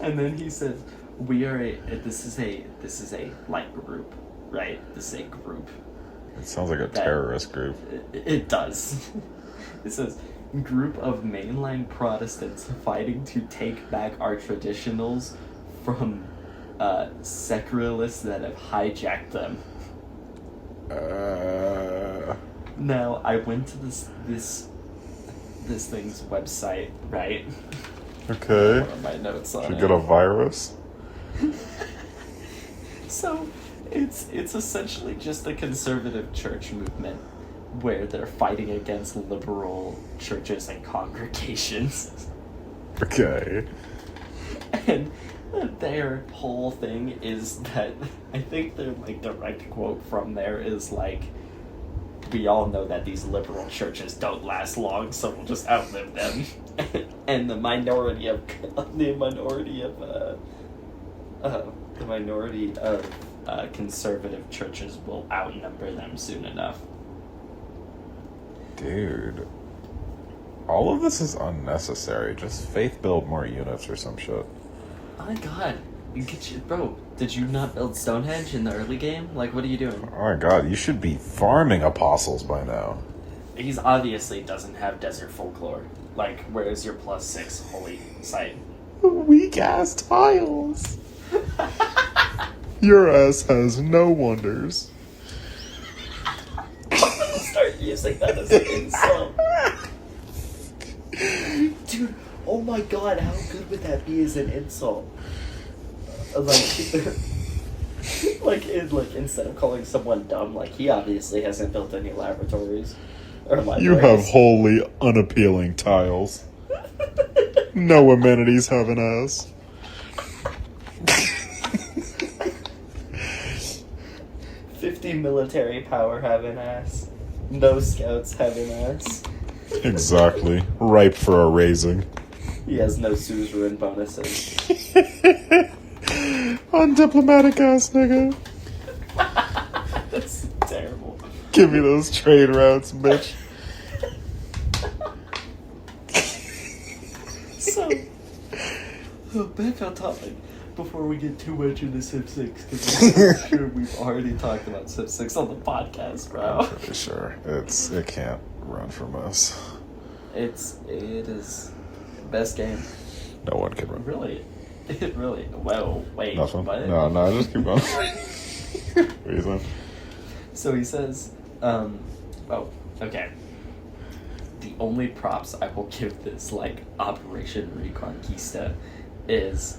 And then he says, this is a like group, right? This is a group. It sounds like a terrorist group. It does. It says, group of mainline Protestants fighting to take back our traditionals from secularists that have hijacked them. Now, I went to this thing's website, right? Okay. One of my notes on Should it. get a virus? So, it's essentially just a conservative church movement where they're fighting against liberal churches and congregations. Okay. And their whole thing is that, I think their like direct quote from there is like, we all know that these liberal churches don't last long, so we'll just outlive them. And the minority of conservative churches will outnumber them soon enough. Dude. All of this is unnecessary. Just faith build more units or some shit. Oh my god. Bro, did you not build Stonehenge in the early game? Like, what are you doing? Oh my god, you should be farming apostles by now. He's obviously doesn't have desert folklore. Like, where's your +6 holy site? Weak ass tiles. Your ass has no wonders. I'm gonna start using that as an insult. Dude, oh my god, how good would that be as an insult? Like, instead of calling someone dumb, like, he obviously hasn't built any laboratories or libraries. You have wholly unappealing tiles. No amenities have an ass. 50 military power have an ass. No scouts have an ass. Exactly. Ripe for a raising. He has no suzerain bonuses. Undiplomatic ass nigga. That's terrible. Give me those trade routes, bitch. So, back on topic before we get too much into Civ 6, because I'm sure we've already talked about Civ 6 on the podcast, bro. I'm pretty sure it can't run from us. It is best game. No one can run. Really? It really? Whoa, wait. Nothing. What? No, just keep going. What are you saying? So he says, okay. The only props I will give this, like, Operation Reconquista is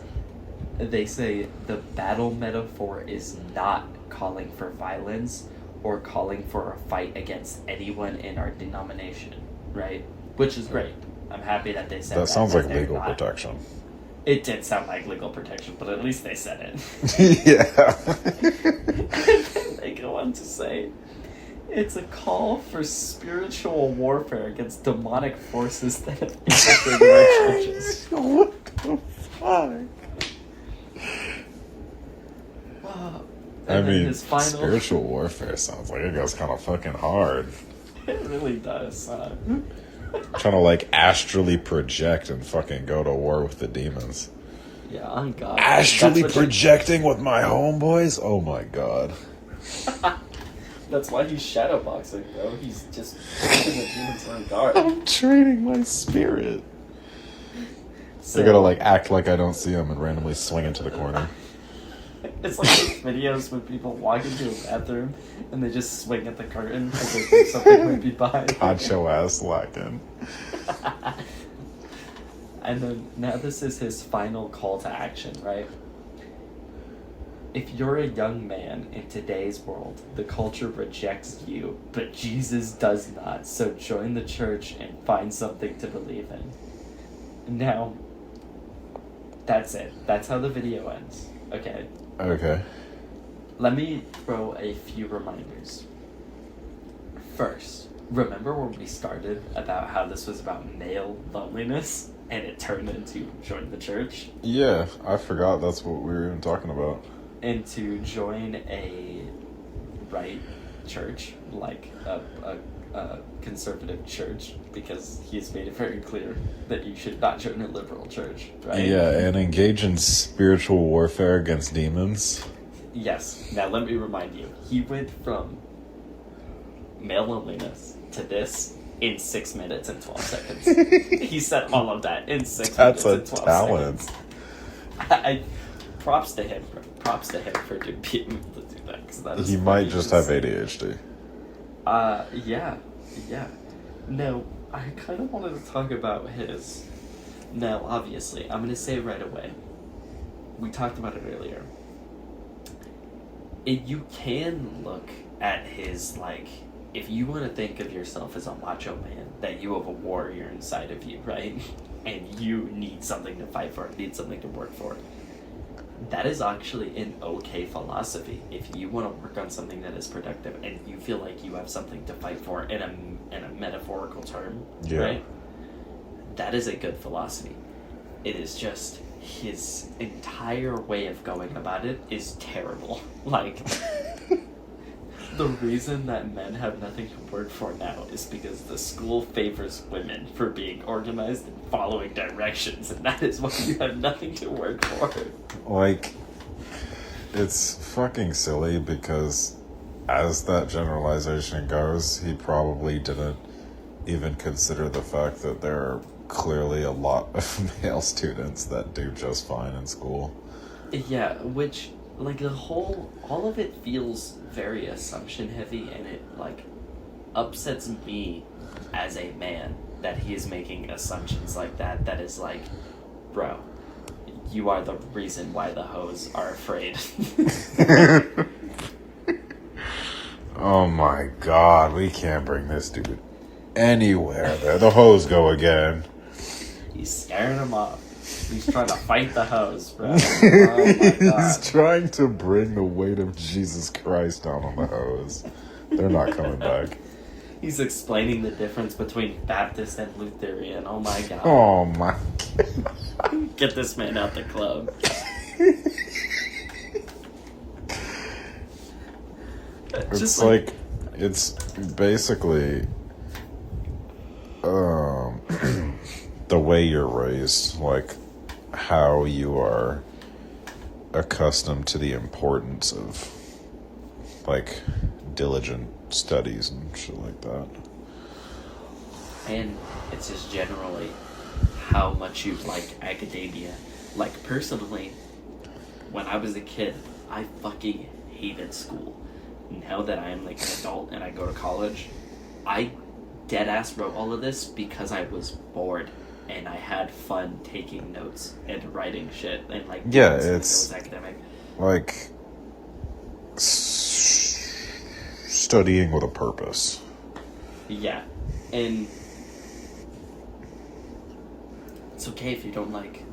they say the battle metaphor is not calling for violence or calling for a fight against anyone in our denomination, right? Which is great. I'm happy that they said that. That sounds like they're legal not. protection. It did sound like legal protection, but at least they said it. Yeah. And then they go on to say, it's a call for spiritual warfare against demonic forces that have infiltrated our churches. What the fuck? I mean, his final... spiritual warfare sounds like it goes kind of fucking hard. It really does. Trying to, like, astrally project and fucking go to war with the demons. Yeah, on God. Astrally projecting with my homeboys? Oh my god. That's why he's shadowboxing, bro. He's just putting the demons on guard. I'm training my spirit. So, I gotta, like, act like I don't see him and randomly swing into the corner. It's like those videos when people walk into a bathroom and they just swing at the curtain because they think something might be behind. Hot your ass lacking. And then now this is his final call to action, right? If you're a young man in today's world, the culture rejects you, but Jesus does not. So join the church and find something to believe in. Now, that's it. That's how the video ends. Okay. Okay. Let me throw a few reminders. First, remember when we started about how this was about male loneliness and it turned into join the church? Yeah, I forgot that's what we were even talking about. And to join a right church, like a conservative church, because he's made it very clear that you should not join a liberal church, right? Yeah, and engage in spiritual warfare against demons. Yes. Now let me remind you, he went from male loneliness to this in 6 minutes and 12 seconds. He said all of that in 6 minutes and 12 talent. seconds. I props to him. Props to him for being able to do that. 'Cause that is He might just have ADHD. Yeah. No, I kind of wanted to talk about his. Now, obviously, I'm going to say right away. We talked about it earlier. You can look at his, like, if you want to think of yourself as a macho man, that you have a warrior inside of you, right? And you need something to fight for, need something to work for. That is actually an okay philosophy. If you want to work on something that is productive and you feel like you have something to fight for in a metaphorical term, Yeah. right? That is a good philosophy. It is just his entire way of going about it is terrible. Like, the reason that men have nothing to work for now is because the school favors women for being organized and following directions, and that is why you have nothing to work for. Like, it's fucking silly because as that generalization goes, he probably didn't even consider the fact that there are clearly a lot of male students that do just fine in school. Yeah, which like all of it feels very assumption heavy, and it like upsets me as a man that he is making assumptions like that. That is like, bro, you are the reason why the hoes are afraid. Oh my god, we can't bring this dude anywhere. There, the hoes go again. He's scaring them off. He's trying to fight the hoes, bro. Oh my god. He's trying to bring the weight of Jesus Christ down on the hoes. They're not coming back. He's explaining the difference between Baptist and Lutheran. Oh my god. Oh my. Get this man out the club. It's like, it's basically the way you're raised, like how you are accustomed to the importance of like diligent studies and shit like that. And it's just generally how much you like academia. Like, personally, when I was a kid, I fucking hated school. Now that I am like an adult and I go to college, I deadass wrote all of this because I was bored and I had fun taking notes and writing shit and like it's academic. Like studying with a purpose. Yeah, and it's okay if you don't like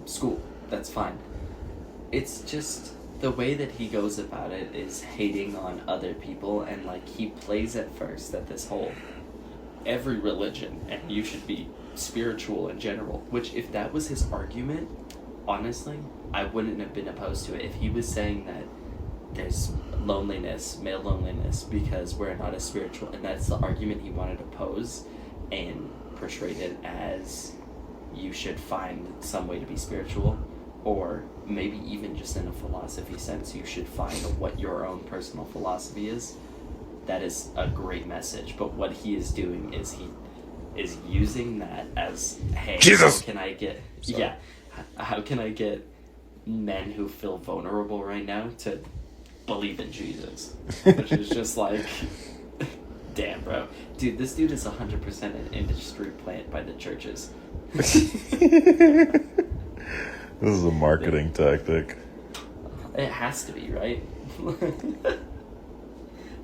school. That's fine. It's just the way that he goes about it is hating on other people, and like he plays at first at this whole every religion and you should be spiritual in general, which if that was his argument, honestly, I wouldn't have been opposed to it. If he was saying that there's loneliness, male loneliness, because we're not as spiritual, and that's the argument he wanted to pose and portrayed it as you should find some way to be spiritual, or maybe even just in a philosophy sense, you should find what your own personal philosophy is. That is a great message, but what he is doing is he is using that as, hey, Jesus! How can I get... Sorry. Yeah, how can I get men who feel vulnerable right now to believe in Jesus? Which is just like, damn, bro. Dude, this dude is 100% an industry plant by the churches. This is a marketing tactic. It has to be, right?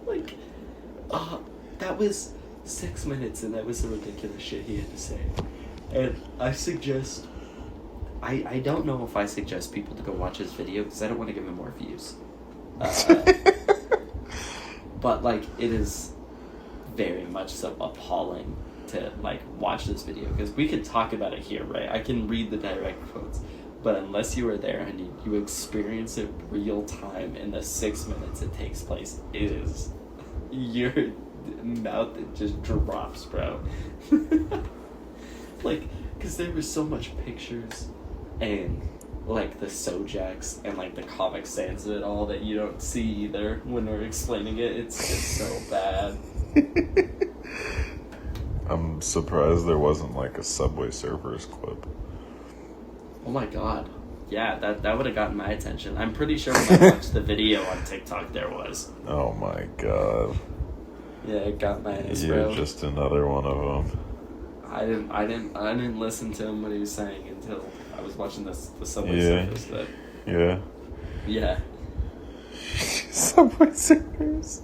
Like, that was 6 minutes, and that was the ridiculous shit he had to say. And I suggest... I don't know if I suggest people to go watch his video, because I don't want to give him more views. But, like, it is very much so appalling to, like, watch this video, because we can talk about it here, right? I can read the direct quotes, but unless you were there and you experience it real time in the 6 minutes it takes place, it is... your mouth, it just drops, bro. Like, because there was so much pictures and like the Sojaks and like the Comic Sans of it all that you don't see either when we're explaining it. It's just so bad. I'm surprised there wasn't like a Subway Surfers clip. Oh my god. Yeah, that would have gotten my attention. I'm pretty sure when I watched the video on TikTok there was. Oh my god. Yeah, it got my ass, You're bro. just another one of them. I didn't listen to him what he was saying until I was watching the Subway Yeah. Surfers clip. Yeah. Yeah. Subway Surfers.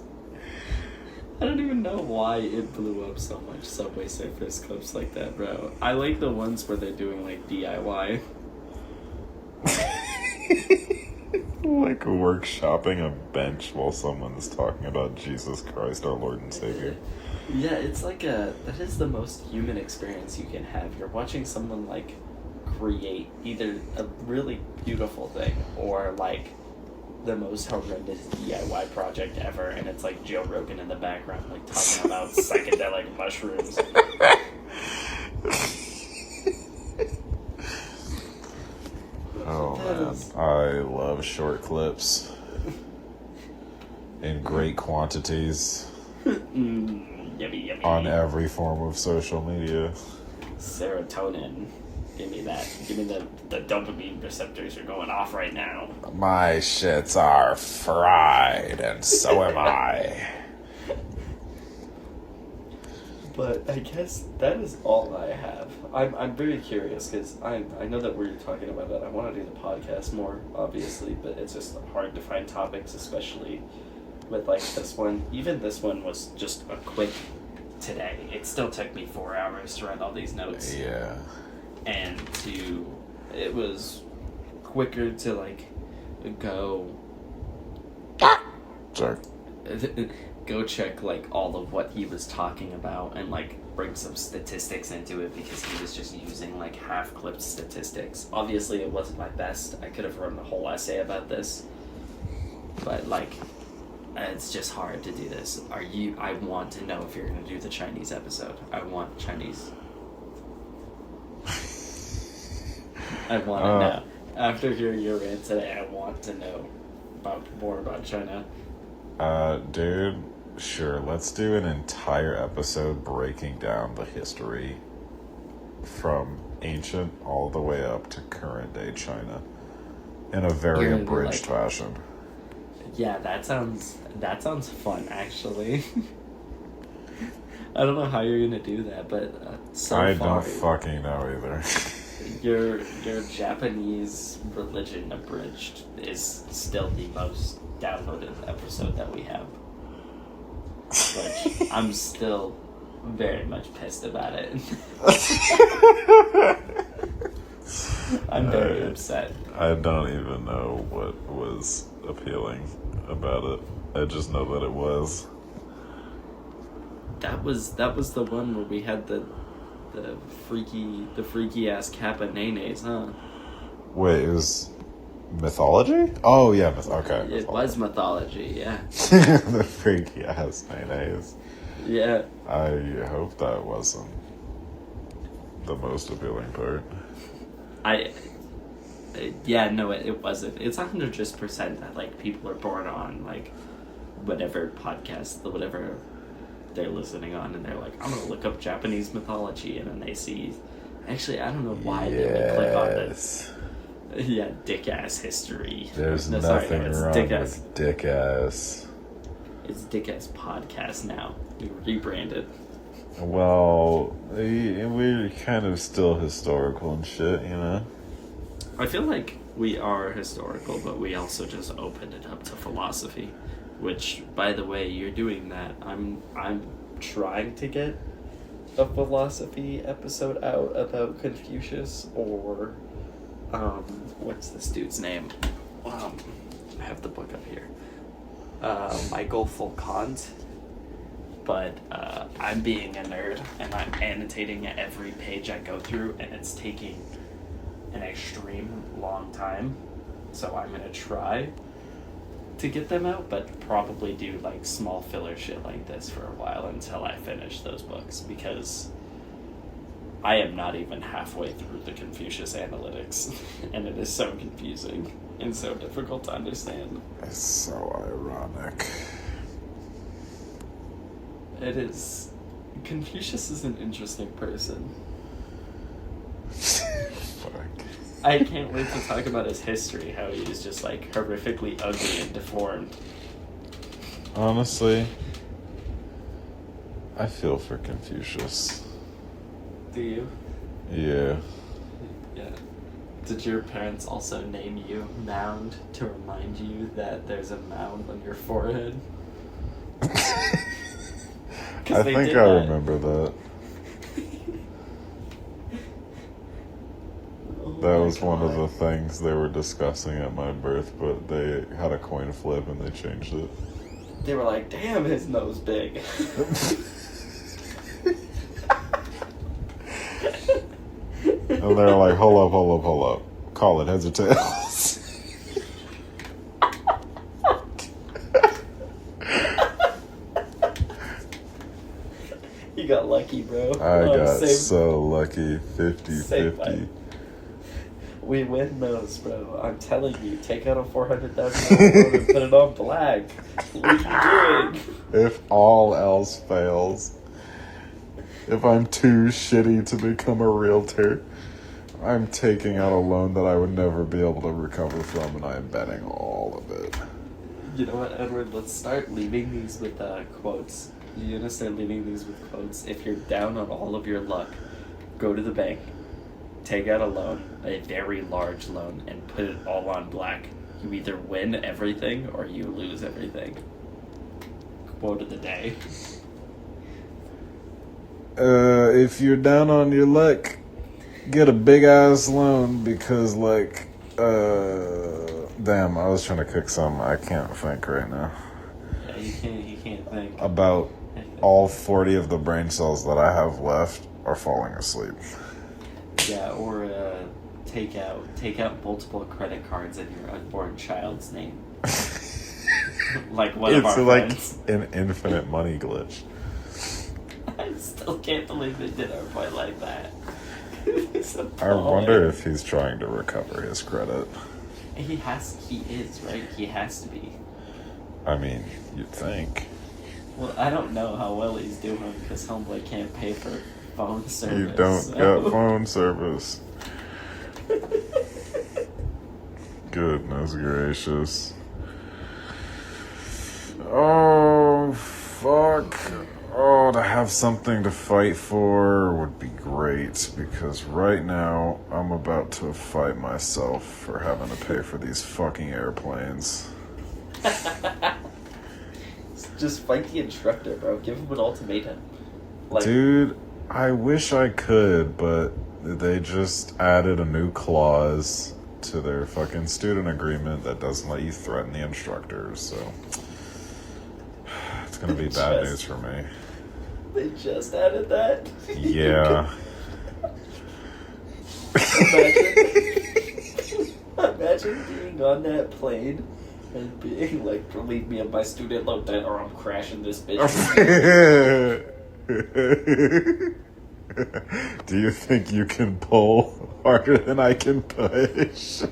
I don't even know why it blew up so much, Subway Surfers clips like that, bro. I like the ones where they're doing like DIY. Like workshopping a bench while someone is talking about Jesus Christ, our Lord and Savior. Yeah, it's like that is the most human experience you can have. You're watching someone like create either a really beautiful thing or like the most horrendous DIY project ever, and it's like Joe Rogan in the background like talking about psychedelic mushrooms. Oh man, I love short clips in great quantities Yummy, yummy. on every form of social media. Serotonin. Give me that. Give me the dopamine receptors are going off right now. My shits are fried, and so am I. But I guess that is all I have. I'm very curious because I know that we're talking about that. I want to do the podcast more, obviously, but it's just hard to find topics, especially with like this one. Even this one was just a quick today. It still took me 4 hours to write all these notes. Yeah. And it was quicker to like go check like all of what he was talking about and like bring some statistics into it because he was just using like half-clipped statistics. Obviously it wasn't my best. I could have written a whole essay about this, but like it's just hard to do this. I want to know if you're going to do the Chinese episode. I want Chinese. I want to know. After hearing your rant today, I want to know more about China. Dude, sure. Let's do an entire episode breaking down the history from ancient all the way up to current day China in a very abridged fashion. Yeah, that sounds fun, actually. I don't know how you're gonna do that, but I don't fucking know either. Your Japanese religion abridged is still the most downloaded episode that we have, which I'm still very much pissed about it. I'm very upset. I don't even know what was appealing about it. I just know that it was. That was the one where we had the freaky ass Kappa Nenes, huh? Wait, it was mythology? Oh yeah, okay. It was mythology, yeah. The freaky ass Nenes. Yeah. I hope that wasn't the most appealing part. Yeah, no, it wasn't. It's 100% that like people are born on like whatever podcast, whatever they're listening on, and they're like, I'm gonna look up Japanese mythology, and then they see. Actually, I don't know why they would click on this. Yeah, dick ass history. There's nothing wrong with dick ass. It's dick ass podcast now. We rebranded. Well, we're kind of still historical and shit, you know? I feel like we are historical, but we also just opened it up to philosophy. Which, by the way, you're doing that. I'm trying to get a philosophy episode out about Confucius or what's this dude's name? I have the book up here. Michael Foucault. But I'm being a nerd and I'm annotating every page I go through, and it's taking an extreme long time. So I'm gonna try to get them out, but probably do like small filler shit like this for a while until I finish those books, because I am not even halfway through the Confucius Analytics and it is so confusing and so difficult to understand. It's so ironic. It is. Confucius is an interesting person. Fuck. I can't wait to talk about his history, how he was just like horrifically ugly and deformed. Honestly, I feel for Confucius. Do you? Yeah. Yeah. Did your parents also name you Mound to remind you that there's a mound on your forehead? I think I remember that. That was one of the things they were discussing at my birth, but they had a coin flip and they changed it. They were like, damn, his nose big. And they were like, hold up. Call it heads or tails. You got lucky, bro. I got so lucky. 50-50. We win those, bro. I'm telling you, take out a $400,000 loan and put it on black. We can do it. If all else fails, if I'm too shitty to become a realtor, I'm taking out a loan that I would never be able to recover from, and I am betting all of it. You know what, Edward? Let's start leaving these with quotes. You're gonna start leaving these with quotes. If you're down on all of your luck, go to the bank, take out a loan, a very large loan, and put it all on black. You either win everything or you lose everything. Quote of the day. If you're down on your luck, get a big ass loan because, like, damn, I was trying to cook something. I can't think right now. Yeah, you can't think. About all 40 of the brain cells that I have left are falling asleep. Yeah, or take out multiple credit cards in your unborn child's name. Like one of our friends. It's like an infinite money glitch. I still can't believe they did our boy like that. I wonder if he's trying to recover his credit. He is, right? He has to be. I mean, you'd think. Well, I don't know how well he's doing because Homeboy can't pay for phone service. You don't get phone service. Goodness gracious. Oh, fuck. Oh, to have something to fight for would be great, because right now I'm about to fight myself for having to pay for these fucking airplanes. Just fight the instructor, bro. Give him an ultimatum. Like, dude, I wish I could, but they just added a new clause to their fucking student agreement that doesn't let you threaten the instructors, so it's gonna be bad news for me. They just added that? Yeah. Imagine being on that plane and being like, leave me on my student loan debt or I'm crashing this bitch. Do you think you can pull harder than I can push?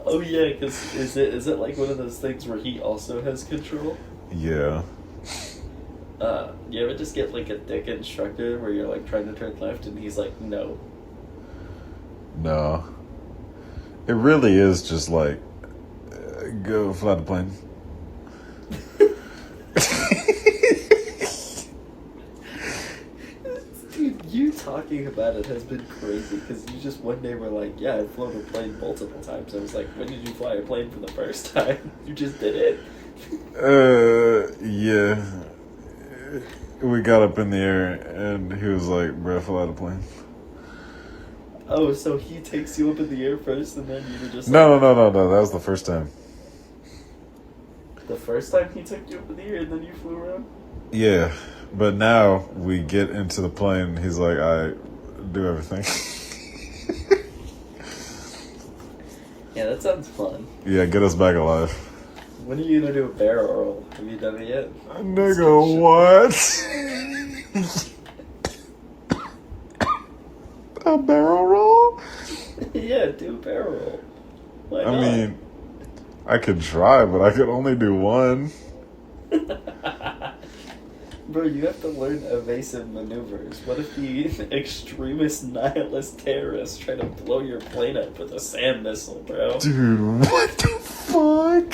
Oh yeah, because is it like one of those things where he also has control? Yeah. You ever just get like a dick instructor where you're like trying to turn left and he's like, no. No. It really is just like, go fly the plane. Dude, you talking about it has been crazy because you just one day were like, yeah, I've flown a plane multiple times. I was like, when did you fly a plane for the first time? You just did it? Yeah. We got up in the air and he was like, bro, fly the plane. Oh, so he takes you up in the air first and then you were just No. That was the first time. The first time he took you up in the air and then you flew around? Yeah. But now we get into the plane and he's like, I do everything. Yeah, that sounds fun. Yeah, get us back alive. When are you gonna do a barrel roll? Have you done it yet? Nigga, what? A barrel roll? Yeah, do a barrel roll. Why not? I mean, I could try, but I could only do one. Bro, you have to learn evasive maneuvers. What if the extremist nihilist terrorists try to blow your plane up with a SAM missile, bro? Dude, what the fuck?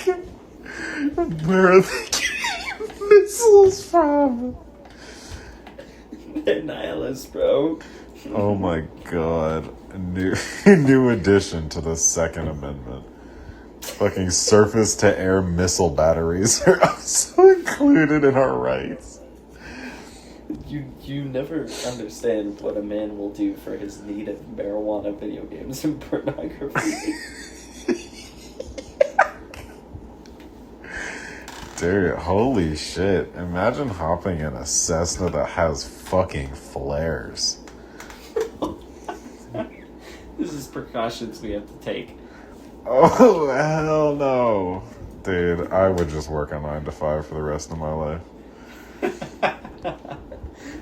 Where are they getting missiles from? They're nihilists, bro. Oh my god. New addition to the Second Amendment. Fucking surface-to-air missile batteries are also included in our rights. You never understand what a man will do for his need of marijuana, video games, and pornography. Dude, holy shit. Imagine hopping in a Cessna that has fucking flares. This is precautions we have to take. Oh, hell no. Dude, I would just work a 9 to 5 for the rest of my life.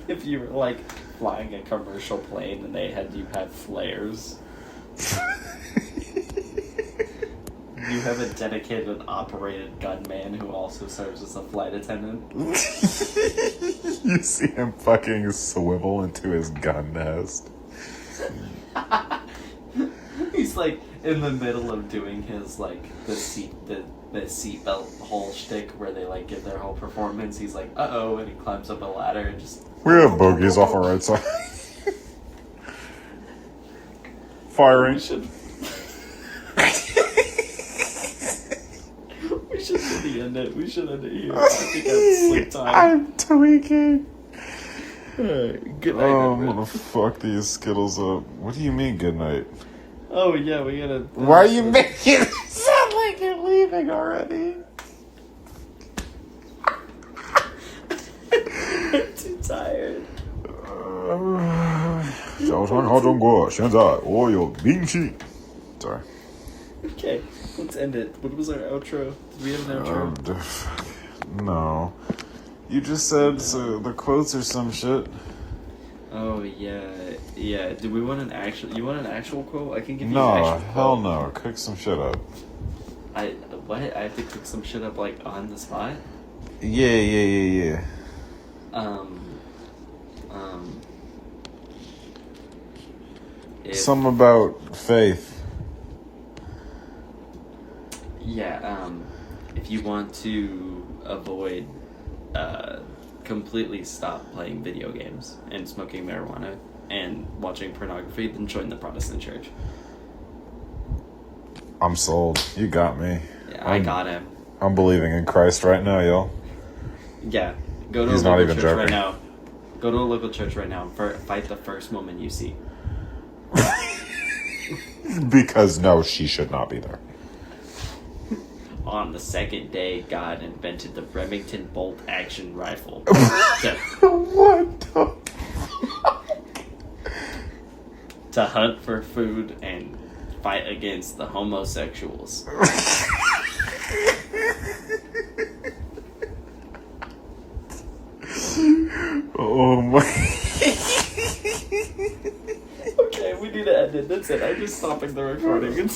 If you were like flying a commercial plane and they had you have flares. You have a dedicated operated gunman who also serves as a flight attendant. You see him fucking swivel into his gun nest. He's like in the middle of doing his like the seatbelt whole shtick where they like give their whole performance. He's like, uh-oh, and he climbs up a ladder and just... We have bogeys off our right side. Firing. We should really end it. We should end it here. I think it's sleep time. I'm tweaking. Alright, good night. Oh, I'm gonna fuck these Skittles up. What do you mean, good night? Oh, yeah, we gotta... Why are you making it sound like you're leaving already? I'm too tired. 早上好中国，现在我有兵器。Sorry. Okay, let's end it. What was our outro? Did we have an outro? No. You just said so the quotes or some shit. Oh, yeah. Do we want you want an actual quote? I can give you an No, actual hell quote. no. Cook some shit up. What? I have to cook some shit up, like, on the spot? Yeah. Some about faith. Yeah, if you want to avoid, completely stop playing video games and smoking marijuana and watching pornography, then join the Protestant church. I'm sold. You got me. Yeah, I got him. I'm believing in Christ right now, yo. Yeah, go to He's a not local even church joking. right now. Go to a local church right now and fight the first woman you see. Because no, she should not be there. On the second day, God invented the Remington bolt action rifle. What the To hunt for food and fight against the homosexuals. Oh my. Okay, we need to end it. That's it. I'm just stopping the recording.